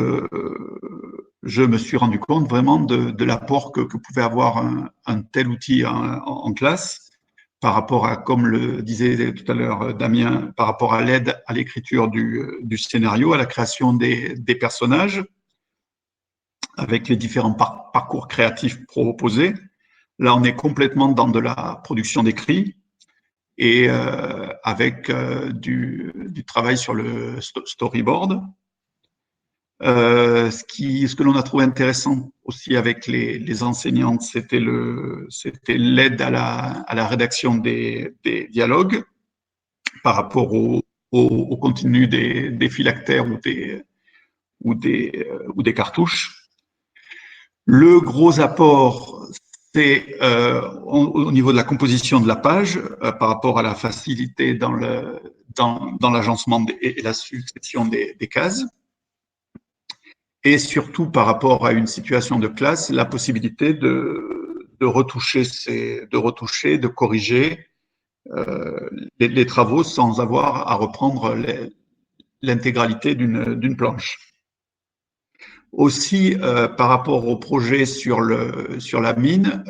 je me suis rendu compte vraiment de l'apport que pouvait avoir un tel outil en classe par rapport à, comme le disait tout à l'heure Damien, par rapport à l'aide à l'écriture du scénario, à la création des personnages, avec les différents parcours créatifs proposés. Là, on est complètement dans de la production d'écrit et avec du travail sur le storyboard. Ce que l'on a trouvé intéressant aussi avec les enseignantes, c'était l'aide à la rédaction des dialogues par rapport au contenu des phylactères ou des cartouches. Le gros apport, c'est au niveau de la composition de la page par rapport à la facilité dans l'agencement et la succession des cases. Et surtout par rapport à une situation de classe, la possibilité de retoucher, de corriger les travaux sans avoir à reprendre l'intégralité d'une planche. Aussi, par rapport au projet sur la mine,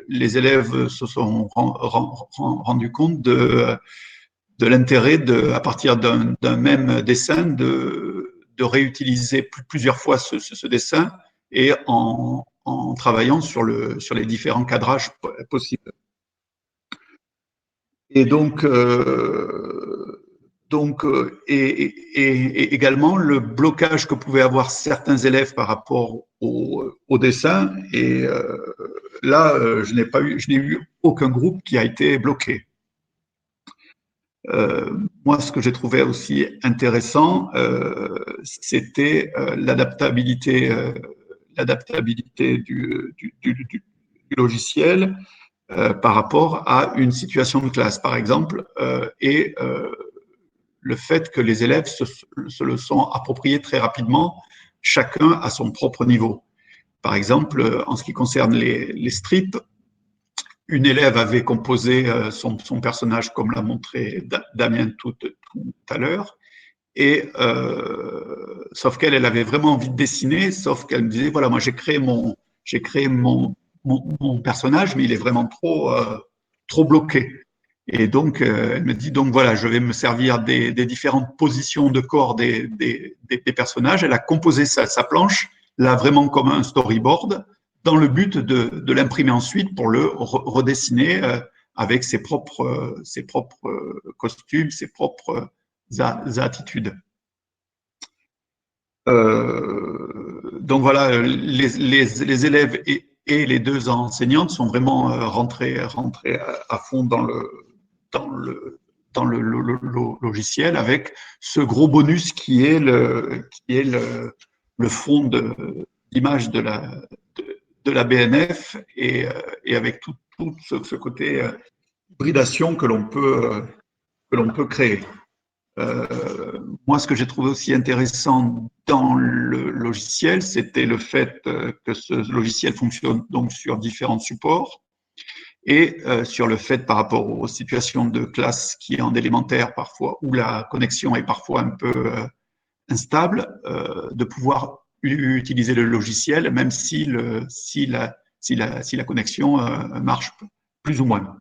les élèves se sont rendus compte de l'intérêt à partir d'un même dessin, de réutiliser plusieurs fois ce dessin et en travaillant sur les différents cadrages possibles. Et et également le blocage que pouvaient avoir certains élèves par rapport au dessin. Et là, je n'ai eu aucun groupe qui a été bloqué. Moi, ce que j'ai trouvé aussi intéressant, c'était l'adaptabilité du logiciel par rapport à une situation de classe, par exemple, et le fait que les élèves se le sont appropriés très rapidement, chacun à son propre niveau. Par exemple, en ce qui concerne les strips, une élève avait composé son personnage, comme l'a montré Damien tout à l'heure, et sauf qu'elle avait vraiment envie de dessiner, sauf qu'elle me disait, voilà, moi j'ai créé mon personnage, mais il est vraiment trop bloqué. Et donc, elle me dit, donc voilà, je vais me servir des différentes positions de corps des personnages. Elle a composé sa planche, là vraiment comme un storyboard, dans le but de l'imprimer ensuite pour le redessiner avec ses propres costumes, ses propres attitudes. Donc voilà, les élèves et les deux enseignantes sont vraiment rentrés à fond dans le logiciel avec ce gros bonus qui est le fond d'image de la BNF et avec tout ce côté hybridation que l'on peut créer. Moi, ce que j'ai trouvé aussi intéressant dans le logiciel, c'était le fait que ce logiciel fonctionne donc sur différents supports et sur le fait par rapport aux situations de classe qui est en élémentaire parfois, où la connexion est parfois un peu instable, de pouvoir utiliser le logiciel, même si la connexion marche plus ou moins.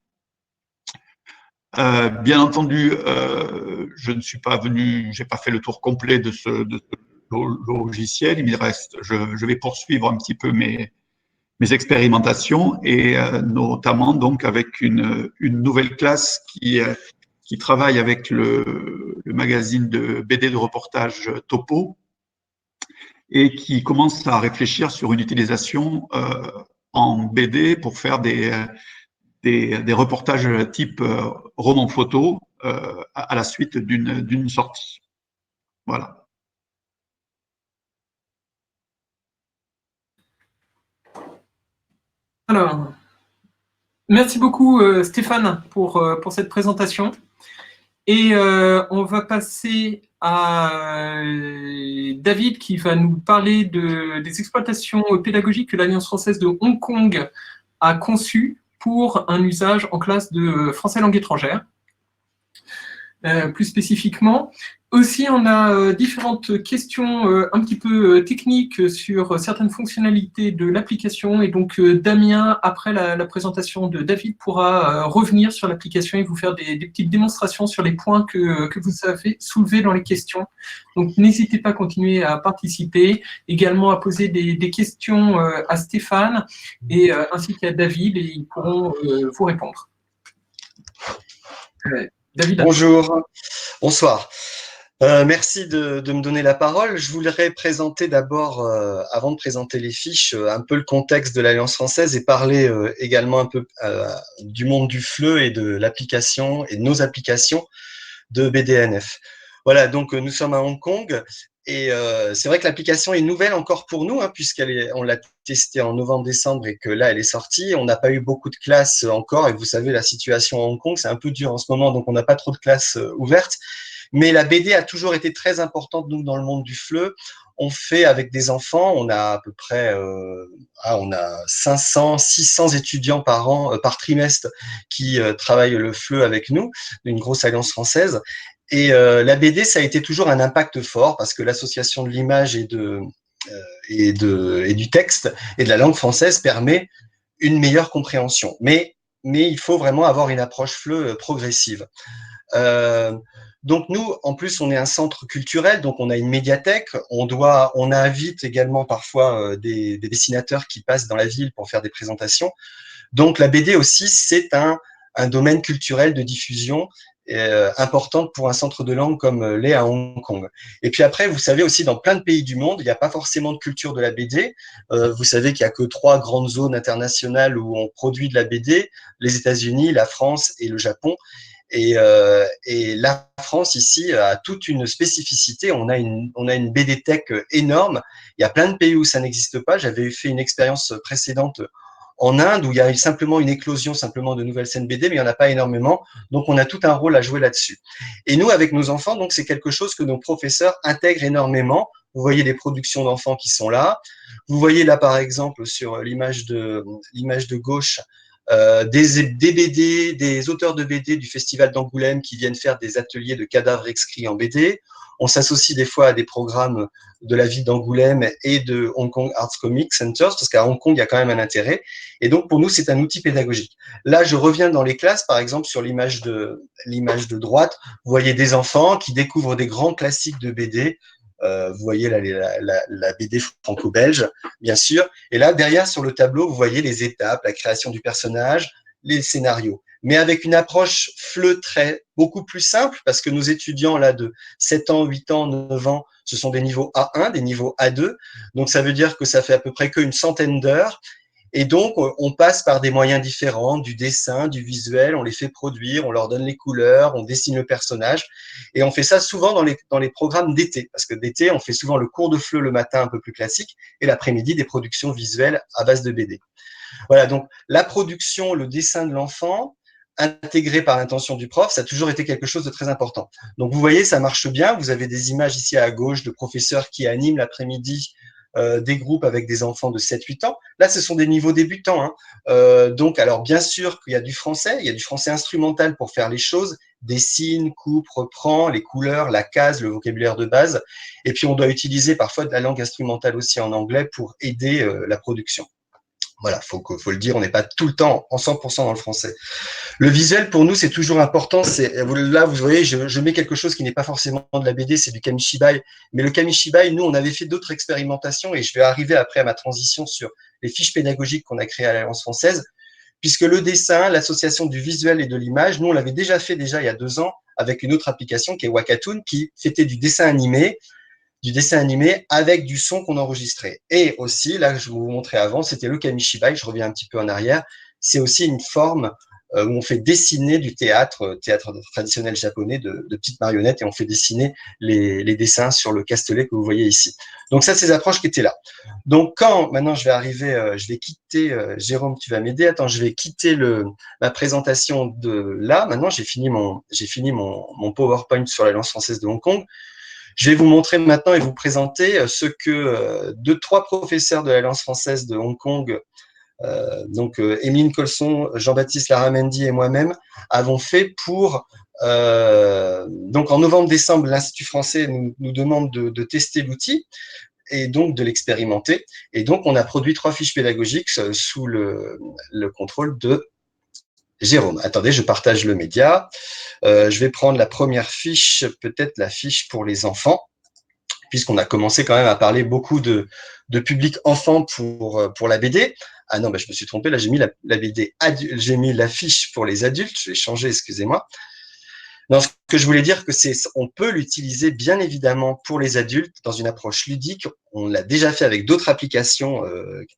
Bien entendu, je ne suis pas venu, j'ai pas fait le tour complet de ce logiciel. Il me reste, je vais poursuivre un petit peu mes expérimentations et notamment donc avec une nouvelle classe qui travaille avec le magazine de BD de reportage Topo et qui commence à réfléchir sur une utilisation en BD pour faire des reportages type roman photo à la suite d'une sortie. Voilà. Alors, merci beaucoup Stéphane pour cette présentation. Et on va passer à David qui va nous parler des exploitations pédagogiques que l'Alliance française de Hong Kong a conçues pour un usage en classe de français langue étrangère. Plus spécifiquement. Aussi, on a différentes questions un petit peu techniques sur certaines fonctionnalités de l'application. Et donc, Damien, après la présentation de David, pourra revenir sur l'application et vous faire des petites démonstrations sur les points que vous avez soulevés dans les questions. Donc, n'hésitez pas à continuer à participer, également à poser des questions à Stéphane et ainsi qu'à David, et ils pourront vous répondre. David. Bonjour, bonsoir. Merci de me donner la parole. Je voudrais présenter d'abord, avant de présenter les fiches, un peu le contexte de l'Alliance française et parler également un peu du monde du FLE et de l'application et de nos applications de BDNF. Voilà, donc nous sommes à Hong Kong et c'est vrai que l'application est nouvelle encore pour nous, hein, on l'a testée en novembre-décembre et que là, elle est sortie. On n'a pas eu beaucoup de classes encore et vous savez, la situation à Hong Kong, c'est un peu dur en ce moment, donc on n'a pas trop de classes ouvertes. Mais la BD a toujours été très importante, nous, dans le monde du FLE. On fait avec des enfants, on a à peu près on a 500, 600 étudiants par an, par trimestre, qui travaillent le FLE avec nous, une grosse alliance française. Et la BD, ça a été toujours un impact fort parce que l'association de l'image et du texte et de la langue française permet une meilleure compréhension. Mais il faut vraiment avoir une approche FLE progressive. Donc nous, en plus, on est un centre culturel, donc on a une médiathèque. On invite également parfois des dessinateurs qui passent dans la ville pour faire des présentations. Donc la BD aussi, c'est un domaine culturel de diffusion importante pour un centre de langue comme l'est à Hong Kong. Et puis après, vous savez aussi, dans plein de pays du monde, il n'y a pas forcément de culture de la BD. Vous savez qu'il n'y a que 3 grandes zones internationales où on produit de la BD, les États-Unis, la France et le Japon. Et la France ici a toute une spécificité. On a une BD Tech énorme. Il y a plein de pays où ça n'existe pas. J'avais fait une expérience précédente en Inde où il y a simplement une éclosion simplement de nouvelles scènes BD, mais il n'y en a pas énormément. Donc on a tout un rôle à jouer là-dessus. Et nous, avec nos enfants, donc c'est quelque chose que nos professeurs intègrent énormément. Vous voyez des productions d'enfants qui sont là. Vous voyez là, par exemple, sur l'image de gauche, des BD, des auteurs de BD du Festival d'Angoulême qui viennent faire des ateliers de cadavres excrits en BD. On s'associe des fois à des programmes de la ville d'Angoulême et de Hong Kong Arts Comic Centers, parce qu'à Hong Kong, il y a quand même un intérêt. Et donc, pour nous, c'est un outil pédagogique. Là, je reviens dans les classes, par exemple, sur l'image de droite, vous voyez des enfants qui découvrent des grands classiques de BD. Vous voyez là la BD franco-belge, bien sûr. Et là, derrière, sur le tableau, vous voyez les étapes, la création du personnage, les scénarios. Mais avec une approche fleutrée, beaucoup plus simple, parce que nos étudiants là de 7 ans, 8 ans, 9 ans, ce sont des niveaux A1, des niveaux A2. Donc, ça veut dire que ça fait à peu près qu'une centaine d'heures. Et donc, on passe par des moyens différents, du dessin, du visuel, on les fait produire, on leur donne les couleurs, on dessine le personnage. Et on fait ça souvent dans les programmes d'été, parce que d'été, on fait souvent le cours de FLE le matin un peu plus classique, et l'après-midi, des productions visuelles à base de BD. Voilà, donc la production, le dessin de l'enfant, intégré par l'intention du prof, ça a toujours été quelque chose de très important. Donc, vous voyez, ça marche bien. Vous avez des images ici à gauche de professeurs qui animent l'après-midi des groupes avec des enfants de 7-8 ans. Là, ce sont des niveaux débutants. Donc, alors, bien sûr qu'il y a du français. Il y a du français instrumental pour faire les choses. Dessine, coupe, reprend, les couleurs, la case, le vocabulaire de base. Et puis, on doit utiliser parfois de la langue instrumentale aussi en anglais pour aider la production. Voilà, faut le dire, on n'est pas tout le temps en 100% dans le français. Le visuel, pour nous, c'est toujours important. Là, vous voyez, je mets quelque chose qui n'est pas forcément de la BD, c'est du Kamishibai. Mais le Kamishibai, nous, on avait fait d'autres expérimentations et je vais arriver après à ma transition sur les fiches pédagogiques qu'on a créées à l'Alliance française, puisque le dessin, l'association du visuel et de l'image, nous, on l'avait déjà fait il y a 2 ans avec une autre application qui est Wakatoon, qui fait du dessin animé avec du son qu'on enregistrait. Et aussi, là, je vous montrais avant, c'était le Kamishibai, je reviens un petit peu en arrière, c'est aussi une forme où on fait dessiner du théâtre traditionnel japonais de petites marionnettes et on fait dessiner les dessins sur le castelet que vous voyez ici. Donc ça, c'est ces approches qui étaient là. Donc maintenant je vais arriver, je vais quitter, Jérôme, tu vas m'aider, attends, je vais quitter ma présentation de là. Maintenant, j'ai fini mon PowerPoint sur l'Alliance française de Hong Kong. Je vais vous montrer maintenant et vous présenter ce que 2-3 professeurs de l'Alliance française de Hong Kong, donc Emeline Colson, Jean-Baptiste Laramendi et moi-même, avons fait pour… donc en novembre-décembre, l'Institut français nous demande de tester l'outil et donc de l'expérimenter. Et donc, on a produit 3 fiches pédagogiques sous le contrôle de Jérôme. Attendez, je partage le média. Je vais prendre la première fiche, peut-être la fiche pour les enfants, puisqu'on a commencé quand même à parler beaucoup de public enfant pour la BD. Ah non, je me suis trompé, là j'ai mis la BD, j'ai mis la fiche pour les adultes, je vais changer, excusez-moi. Non, ce que je voulais dire, on peut l'utiliser bien évidemment pour les adultes dans une approche ludique. On l'a déjà fait avec d'autres applications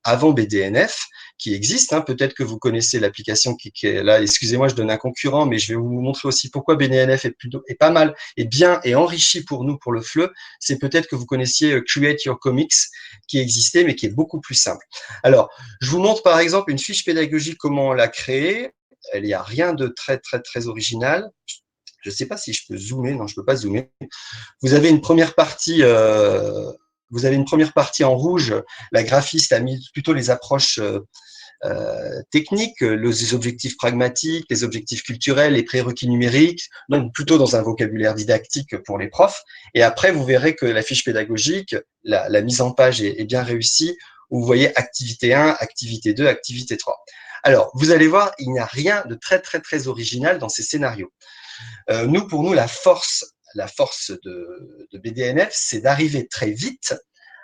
avant BDNF qui existent. Hein. Peut-être que vous connaissez l'application qui est là. Excusez-moi, je donne un concurrent, mais je vais vous montrer aussi pourquoi BDNF est pas mal et bien et enrichi pour nous, pour le FLE. C'est peut-être que vous connaissiez Create Your Comics qui existait, mais qui est beaucoup plus simple. Alors, je vous montre par exemple une fiche pédagogique, comment on l'a créée. Il n'y a rien de très original. Je ne sais pas si je peux zoomer. Non, je ne peux pas zoomer. Vous avez une première partie en rouge. La graphiste a mis plutôt les approches techniques, les objectifs pragmatiques, les objectifs culturels, les prérequis numériques, donc plutôt dans un vocabulaire didactique pour les profs. Et après, vous verrez que la fiche pédagogique, la mise en page est bien réussie, où vous voyez activité 1, activité 2, activité 3. Alors, vous allez voir, il n'y a rien de très original dans ces scénarios. Pour nous, la force de BDNF, c'est d'arriver très vite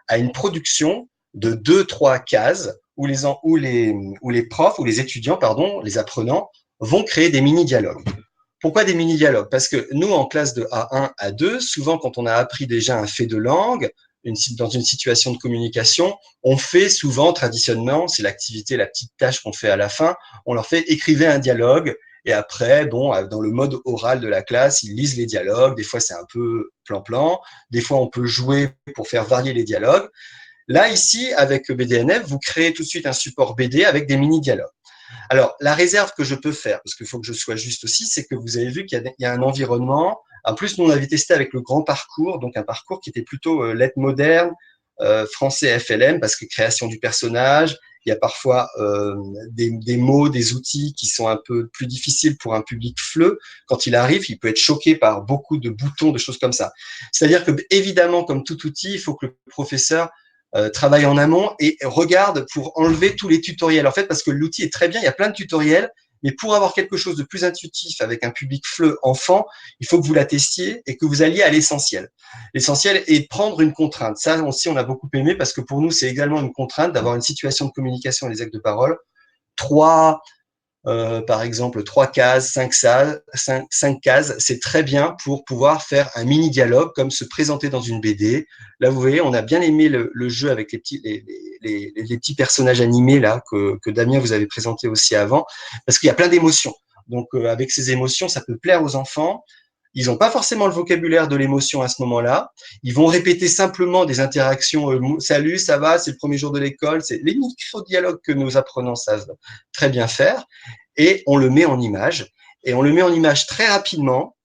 à une production de 2-3 cases où les profs ou les étudiants, pardon, les apprenants, vont créer des mini-dialogues. Pourquoi des mini-dialogues? Parce que nous, en classe de A1 à 2, souvent quand on a appris déjà un fait de langue, dans une situation de communication, on fait souvent, traditionnellement, c'est l'activité, la petite tâche qu'on fait à la fin, on leur fait écrivez un dialogue. Et après, bon, dans le mode oral de la classe, ils lisent les dialogues. Des fois, c'est un peu plan-plan. Des fois, on peut jouer pour faire varier les dialogues. Là, ici, avec BDNF, vous créez tout de suite un support BD avec des mini-dialogues. Alors, la réserve que je peux faire, parce qu'il faut que je sois juste aussi, c'est que vous avez vu qu'il y a un environnement. En plus, nous, on avait testé avec le grand parcours, donc un parcours qui était plutôt lettres modernes, français FLM, parce que création du personnage, il y a parfois des mots, des outils qui sont un peu plus difficiles pour un public FLE. Quand il arrive, il peut être choqué par beaucoup de boutons, de choses comme ça. C'est-à-dire que, évidemment, comme tout outil, il faut que le professeur travaille en amont et regarde pour enlever tous les tutoriels. En fait, parce que l'outil est très bien, il y a plein de tutoriels, mais pour avoir quelque chose de plus intuitif avec un public FLE enfant, il faut que vous la testiez et que vous alliez à l'essentiel. L'essentiel est de prendre une contrainte. Ça aussi, on a beaucoup aimé parce que pour nous, c'est également une contrainte d'avoir une situation de communication et des actes de parole. Par exemple, 3 cases, 5 cases, c'est très bien pour pouvoir faire un mini-dialogue comme se présenter dans une BD. Là, vous voyez, on a bien aimé le jeu avec les petits personnages animés là que Damien vous avait présenté aussi avant, parce qu'il y a plein d'émotions. Donc, avec ces émotions, ça peut plaire aux enfants. Ils n'ont pas forcément le vocabulaire de l'émotion à ce moment-là. Ils vont répéter simplement des interactions. Salut, ça va, c'est le premier jour de l'école. C'est les micro-dialogues que nos apprenants savent très bien faire. Et on le met en image. Et on le met en image très rapidement.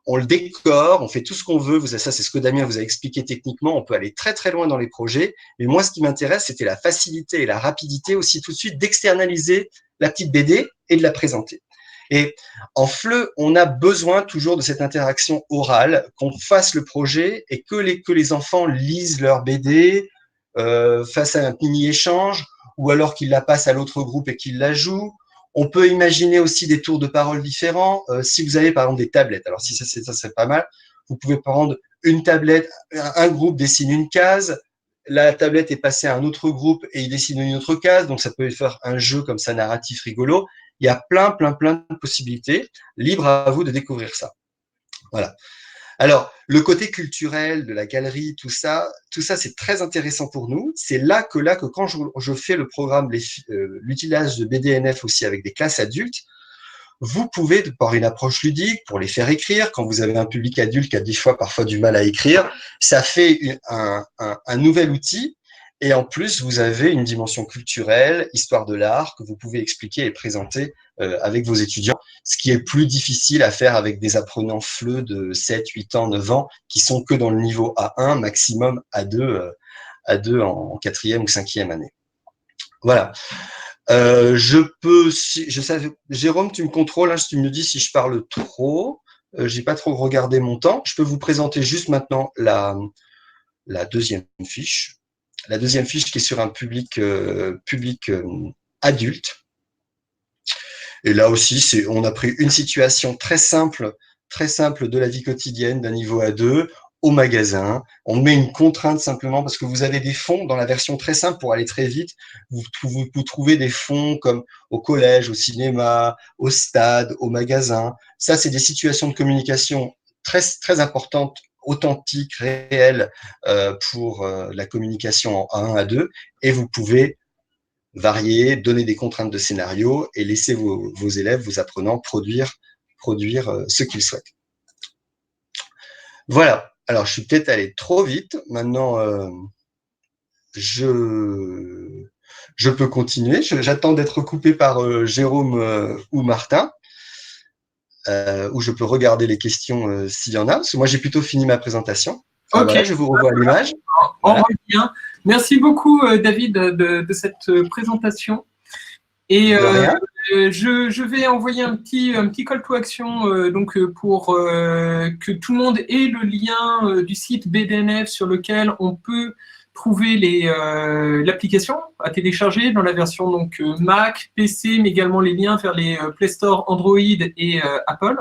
On le décore, on fait tout ce qu'on veut. Ça, c'est ce que Damien vous a expliqué techniquement. On peut aller très loin dans les projets. Mais moi, ce qui m'intéresse, c'était la facilité et la rapidité aussi tout de suite d'externaliser la petite BD et de la présenter. Et en FLE, on a besoin toujours de cette interaction orale, qu'on fasse le projet et que les enfants lisent leur BD, fassent un mini-échange, ou alors qu'ils la passent à l'autre groupe et qu'ils la jouent. On peut imaginer aussi des tours de parole différents. Si vous avez par exemple des tablettes, alors si ça c'est pas mal, vous pouvez prendre une tablette, un groupe dessine une case, la tablette est passée à un autre groupe et il dessine une autre case, donc ça peut faire un jeu comme ça narratif rigolo. Il y a plein de possibilités. Libre à vous de découvrir ça. Voilà. Alors, le côté culturel de la galerie, tout ça c'est très intéressant pour nous. C'est là que quand je fais le programme, l'utilisation de BDNF aussi avec des classes adultes, vous pouvez, par une approche ludique, pour les faire écrire, quand vous avez un public adulte qui a des fois parfois du mal à écrire, ça fait un nouvel outil. Et en plus, vous avez une dimension culturelle, histoire de l'art, que vous pouvez expliquer et présenter avec vos étudiants, ce qui est plus difficile à faire avec des apprenants FLE de 7, 8 ans, 9 ans, qui sont que dans le niveau A1, maximum A2 en 4e ou 5e année. Voilà. Jérôme, tu me contrôles, hein, tu me dis si je parle trop. J'ai pas trop regardé mon temps. Je peux vous présenter juste maintenant la deuxième fiche. La deuxième fiche qui est sur un public adulte. Et là aussi, on a pris une situation très simple de la vie quotidienne d'un niveau A2. au magasin. On met une contrainte simplement parce que vous avez des fonds dans la version très simple pour aller très vite. Vous trouvez des fonds comme au collège, au cinéma, au stade, au magasin. Ça, c'est des situations de communication très, très importantes, authentiques, réelles pour la communication en 1 à 2. Et vous pouvez varier, donner des contraintes de scénario et laisser vos élèves, vos apprenants produire ce qu'ils souhaitent. Voilà. Alors, je suis peut-être allé trop vite. Maintenant, je peux continuer. J'attends d'être coupé par Jérôme ou Martin, ou je peux regarder les questions s'il y en a. Parce que moi, j'ai plutôt fini ma présentation. Ok. Voilà, je vous revois à l'image. On Voilà. revient. Merci beaucoup, David, de cette présentation. Et De rien. je vais envoyer un petit call to action pour que tout le monde ait le lien du site BDNF sur lequel on peut trouver l'application à télécharger dans la version Mac, PC, mais également les liens vers les Play Store Android et Apple.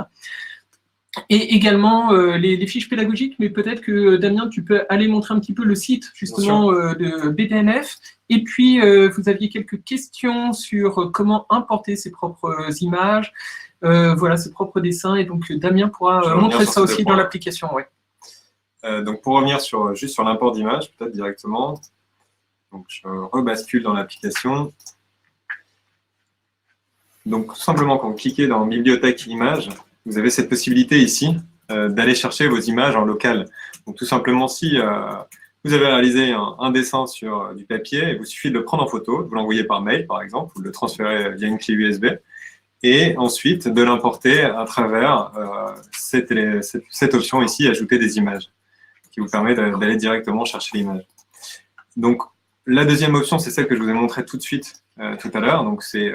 Et également les fiches pédagogiques, mais peut-être que Damien, tu peux aller montrer un petit peu le site justement de BDNF. Et puis, vous aviez quelques questions sur comment importer ses propres images, voilà, ses propres dessins. Et donc, Damien pourra montrer ça aussi dans l'application. Ouais. Donc, pour revenir juste sur l'import d'images, peut-être directement, donc je rebascule dans l'application. Donc, tout simplement, quand vous cliquez dans Bibliothèque images, vous avez cette possibilité ici d'aller chercher vos images en local. Donc, tout simplement, si vous avez réalisé un dessin sur du papier, il vous suffit de le prendre en photo, de vous l'envoyer par mail, par exemple, ou de le transférer via une clé USB, et ensuite de l'importer à travers cette option ici, ajouter des images, qui vous permet d'aller directement chercher l'image. Donc, la deuxième option, c'est celle que je vous ai montrée tout de suite, tout à l'heure. Donc, c'est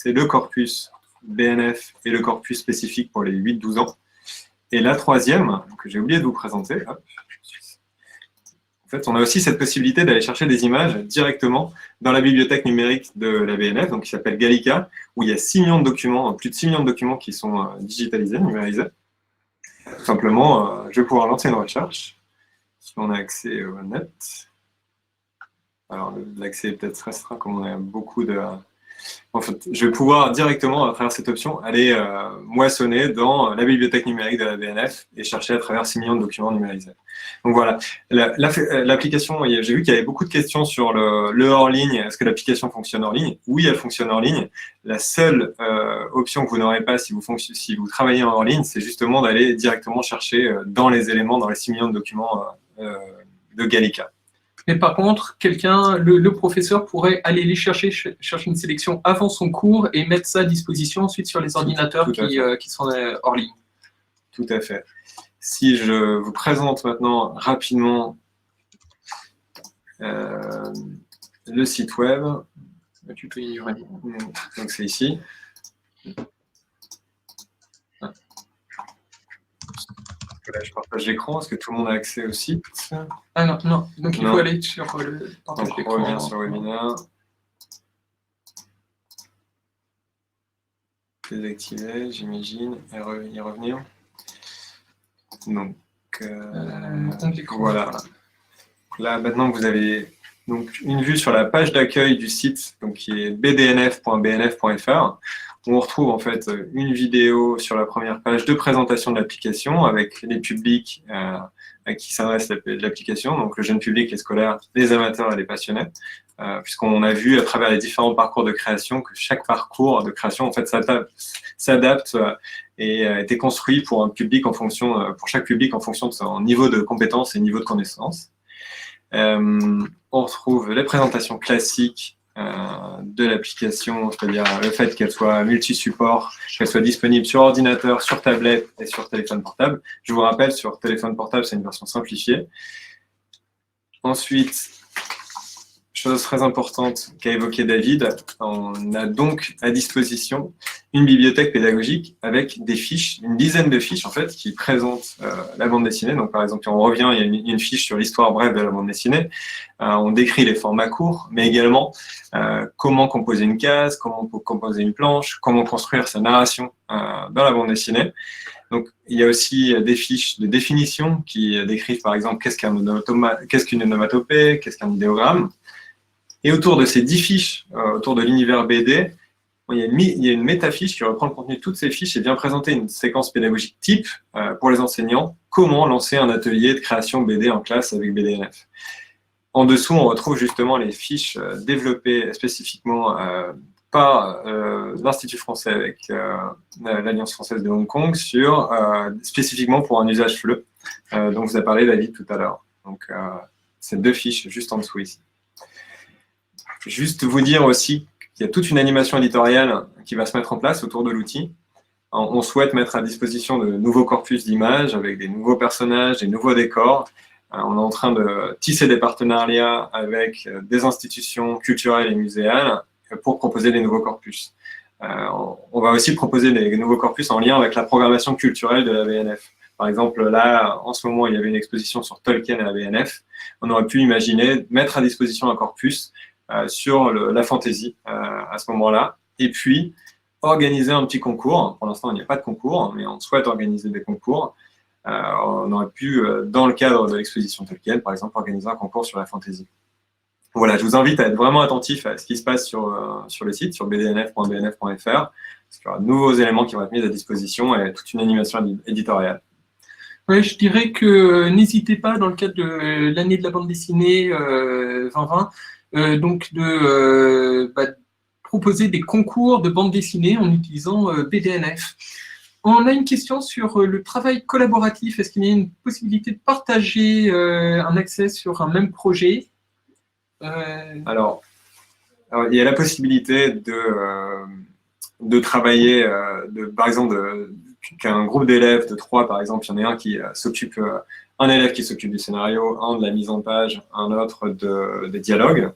le corpus BNF et le corpus spécifique pour les 8-12 ans. Et la troisième, que j'ai oublié de vous présenter, hop, en fait, on a aussi cette possibilité d'aller chercher des images directement dans la bibliothèque numérique de la BNF, donc qui s'appelle Gallica, où il y a 6 millions de documents, plus de 6 millions de documents qui sont digitalisés, numérisés. Tout simplement, je vais pouvoir lancer une recherche, si on a accès au net. Alors, l'accès est peut-être restreint, comme on a beaucoup de... En fait, je vais pouvoir directement, à travers cette option, aller moissonner dans la bibliothèque numérique de la BNF et chercher à travers 6 millions de documents numérisés. Donc voilà, l'application, j'ai vu qu'il y avait beaucoup de questions sur le hors-ligne. Est-ce que l'application fonctionne hors ligne? Oui, elle fonctionne hors ligne. La seule option que vous n'aurez pas si vous travaillez en hors ligne, c'est justement d'aller directement chercher dans les éléments, dans les 6 millions de documents de Gallica. Mais par contre, le professeur pourrait aller les chercher une sélection avant son cours et mettre ça à disposition ensuite sur les ordinateurs qui sont hors ligne. Tout à fait. Si je vous présente maintenant rapidement le site web, tu peux ignorer. Donc c'est ici. Là, je partage l'écran. Est-ce que tout le monde a accès au site? Ah non, non. Donc il faut aller sur le partage d'écran. On revient sur le webinaire. Désactiver, j'imagine, et y revenir. Donc, voilà. Là, maintenant, vous avez donc une vue sur la page d'accueil du site, donc, qui est bdnf.bnf.fr. Où on retrouve en fait une vidéo sur la première page de présentation de l'application avec les publics à qui s'adresse l'application, donc le jeune public, les scolaires, les amateurs et les passionnés, puisqu'on a vu à travers les différents parcours de création que chaque parcours de création en fait s'adapte et a été construit pour un public pour chaque public en fonction de son niveau de compétence et niveau de connaissance. On retrouve les présentations classiques de l'application, c'est-à-dire le fait qu'elle soit multi-support, qu'elle soit disponible sur ordinateur, sur tablette et sur téléphone portable. Je vous rappelle, sur téléphone portable, c'est une version simplifiée. Ensuite, chose très importante qu'a évoqué David, on a donc à disposition une bibliothèque pédagogique avec des fiches, une dizaine de fiches en fait, qui présentent la bande dessinée. Donc par exemple, on revient, il y a une fiche sur l'histoire brève de la bande dessinée. On décrit les formats courts, mais également comment composer une case, comment composer une planche, comment construire sa narration dans la bande dessinée. Donc, il y a aussi des fiches de définition qui décrivent, par exemple, qu'est-ce qu'une onomatopée, qu'est-ce qu'un idéogramme. Et autour de ces 10 fiches, autour de l'univers BD, il y a une métafiche qui reprend le contenu de toutes ces fiches et vient présenter une séquence pédagogique type pour les enseignants, comment lancer un atelier de création BD en classe avec BDNF. En dessous, on retrouve justement les fiches développées spécifiquement par l'Institut français avec l'Alliance française de Hong Kong spécifiquement pour un usage FLE, dont vous a parlé David tout à l'heure. Donc, c'est 2 fiches juste en dessous ici. Juste vous dire aussi qu'il y a toute une animation éditoriale qui va se mettre en place autour de l'outil. On souhaite mettre à disposition de nouveaux corpus d'images avec des nouveaux personnages, des nouveaux décors. On est en train de tisser des partenariats avec des institutions culturelles et muséales pour proposer des nouveaux corpus. On va aussi proposer des nouveaux corpus en lien avec la programmation culturelle de la BNF. Par exemple, là, en ce moment, il y avait une exposition sur Tolkien à la BNF. On aurait pu imaginer mettre à disposition un corpus sur la fantasy à ce moment-là, et puis organiser un petit concours. Pour l'instant, il n'y a pas de concours, mais on souhaite organiser des concours. On aurait pu, dans le cadre de l'exposition Tolkien, par exemple, organiser un concours sur la fantasy. Voilà, je vous invite à être vraiment attentif à ce qui se passe sur le site, sur bdnf.bnf.fr, parce qu'il y aura de nouveaux éléments qui vont être mis à disposition et toute une animation éditoriale. Oui, je dirais que n'hésitez pas, dans le cadre de l'année de la bande dessinée 2020, donc de proposer des concours de bande dessinée en utilisant BDNF. On a une question sur le travail collaboratif. Est-ce qu'il y a une possibilité de partager un accès sur un même projet? Alors, il y a la possibilité de travailler, par exemple, qu'un groupe d'élèves de 3, par exemple, il y en a un qui s'occupe, un élève qui s'occupe du scénario, un de la mise en page, un autre des dialogues,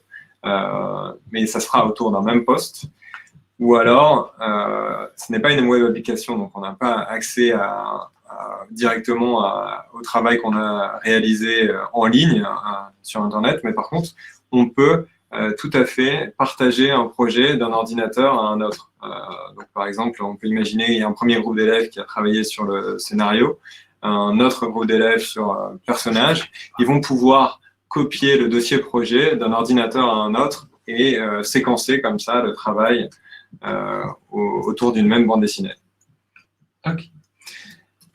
mais ça se fera autour d'un même poste. Ou alors, ce n'est pas une web application, donc on n'a pas accès directement au travail qu'on a réalisé en ligne sur Internet, mais par contre, on peut tout à fait partager un projet d'un ordinateur à un autre. Donc, par exemple, on peut imaginer qu'il y a un premier groupe d'élèves qui a travaillé sur le scénario, un autre groupe d'élèves sur le personnage. Ils vont pouvoir copier le dossier projet d'un ordinateur à un autre et séquencer comme ça le travail autour d'une même bande dessinée. Ok.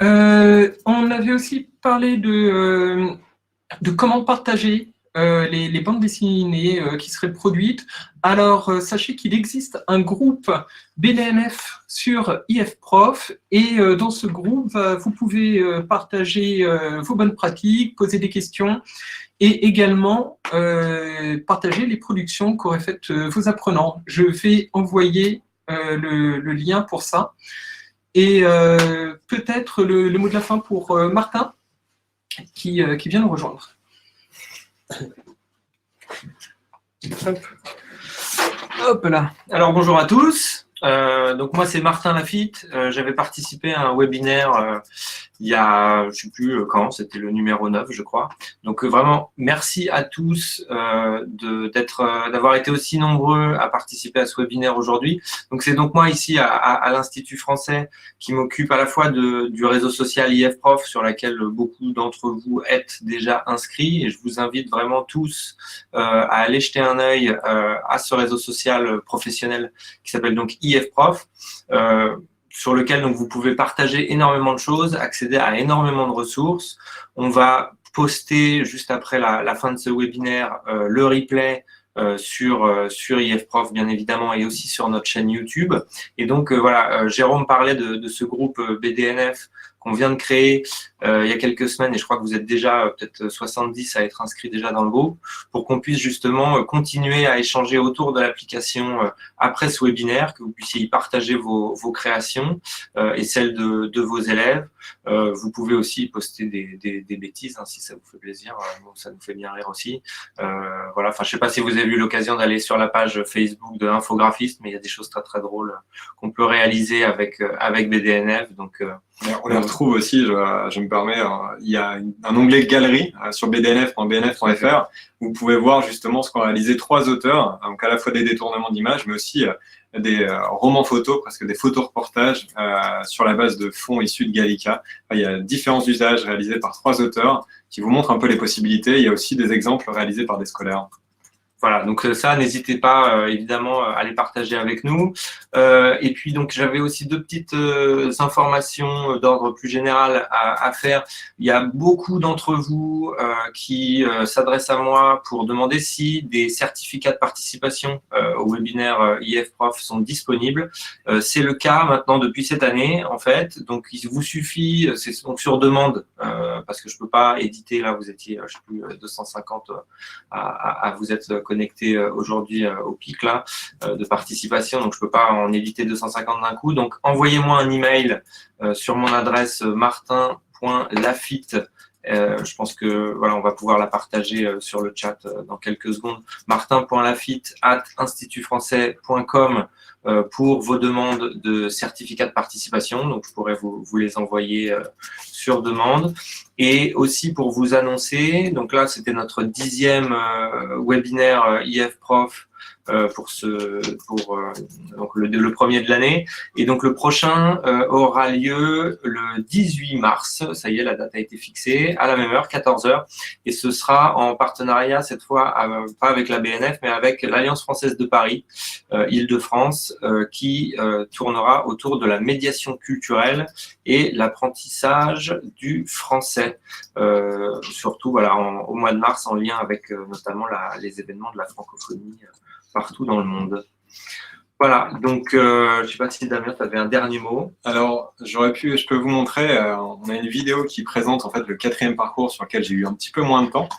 On avait aussi parlé de comment partager les bandes dessinées qui seraient produites. Alors, sachez qu'il existe un groupe BDNF sur IFProf et dans ce groupe, vous pouvez partager vos bonnes pratiques, poser des questions et également partager les productions qu'auraient faites vos apprenants. Je vais envoyer le lien pour ça. Et peut-être le mot de la fin pour Martin, qui vient nous rejoindre. Hop là. Alors bonjour à tous. Donc moi c'est Martin Lafitte. J'avais participé à un webinaire il y a, je ne sais plus quand, c'était le numéro 9 je crois. Donc vraiment merci à tous d'avoir été aussi nombreux à participer à ce webinaire aujourd'hui. Donc c'est donc moi ici à l'Institut français qui m'occupe à la fois du réseau social IFProf sur laquelle beaucoup d'entre vous êtes déjà inscrits et je vous invite vraiment tous à aller jeter un œil à ce réseau social professionnel qui s'appelle donc IFProf. Sur lequel donc, vous pouvez partager énormément de choses, accéder à énormément de ressources. On va poster juste après la fin de ce webinaire le replay sur IFProf bien évidemment et aussi sur notre chaîne YouTube. Et donc voilà, Jérôme parlait de ce groupe BDNF qu'on vient de créer il y a quelques semaines et je crois que vous êtes déjà peut-être 70 à être inscrits déjà dans le groupe pour qu'on puisse justement continuer à échanger autour de l'application après ce webinaire, que vous puissiez y partager vos créations et celles de vos élèves. Vous pouvez aussi poster des bêtises hein, si ça vous fait plaisir, bon, ça nous fait bien rire aussi. Voilà, enfin je sais pas si vous avez eu l'occasion d'aller sur la page Facebook de l'infographiste, mais il y a des choses très très drôles qu'on peut réaliser avec BDNF. Donc on les retrouve aussi, je me permets, il y a un onglet galerie sur bdnf.bnf.fr où vous pouvez voir justement ce qu'ont réalisé 3 auteurs, donc à la fois des détournements d'images, mais aussi des romans photos, presque des photoreportages sur la base de fonds issus de Gallica. Il y a différents usages réalisés par 3 auteurs qui vous montrent un peu les possibilités. Il y a aussi des exemples réalisés par des scolaires. Voilà, donc ça, n'hésitez pas évidemment à les partager avec nous. Et puis donc j'avais aussi 2 petites informations d'ordre plus général à faire. Il y a beaucoup d'entre vous qui s'adressent à moi pour demander si des certificats de participation au webinaire IF Prof sont disponibles. C'est le cas maintenant depuis cette année en fait. Donc il vous suffit, c'est donc sur demande parce que je peux pas éditer. Là vous étiez, je sais plus, 250 à vous être connecté aujourd'hui au pic là de participation, donc je peux pas en éditer 250 d'un coup. Donc envoyez-moi un email sur mon adresse martin.lafitte. Je pense que voilà, on va pouvoir la partager sur le chat dans quelques secondes. martin.lafitte@institutfrançais.com pour vos demandes de certificats de participation. Donc, je pourrais vous les envoyer sur demande. Et aussi pour vous annoncer, donc là, c'était notre 10e webinaire IF Prof pour donc le premier de l'année. Et donc, le prochain aura lieu le 18 mars. Ça y est, la date a été fixée, à la même heure, 14 h. Et ce sera en partenariat, cette fois, pas avec la BNF, mais avec l'Alliance française de Paris, Île-de-France, qui tournera autour de la médiation culturelle et l'apprentissage du français. Surtout voilà, au mois de mars, en lien avec notamment les événements de la francophonie partout dans le monde. Voilà, donc je ne sais pas si Damien, tu avais un dernier mot. Alors, je peux vous montrer, on a une vidéo qui présente en fait le 4e parcours sur lequel j'ai eu un petit peu moins de temps,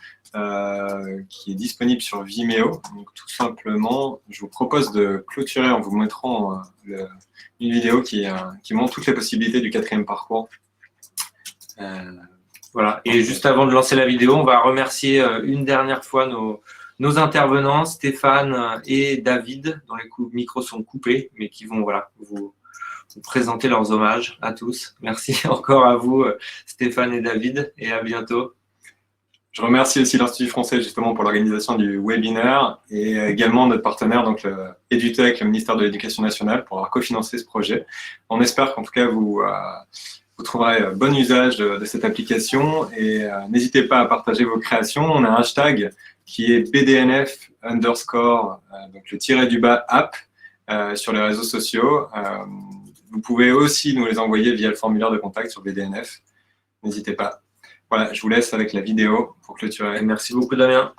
qui est disponible sur Vimeo. Donc tout simplement, je vous propose de clôturer en vous montrant une vidéo qui montre toutes les possibilités du 4e parcours. Voilà, et juste avant de lancer la vidéo, on va remercier une dernière fois nos intervenants, Stéphane et David, dont les micros sont coupés, mais qui vont voilà, vous présenter leurs hommages à tous. Merci encore à vous, Stéphane et David, et à bientôt. Je remercie aussi l'Institut français justement pour l'organisation du webinaire et également notre partenaire, donc EduTech, le ministère de l'Éducation nationale, pour avoir cofinancé ce projet. On espère qu'en tout cas vous trouverez bon usage de cette application et n'hésitez pas à partager vos créations. On a un hashtag qui est BDNF_, donc le _ app sur les réseaux sociaux. Vous pouvez aussi nous les envoyer via le formulaire de contact sur BDNF. N'hésitez pas. Voilà, je vous laisse avec la vidéo pour clôturer. Et merci beaucoup, Damien.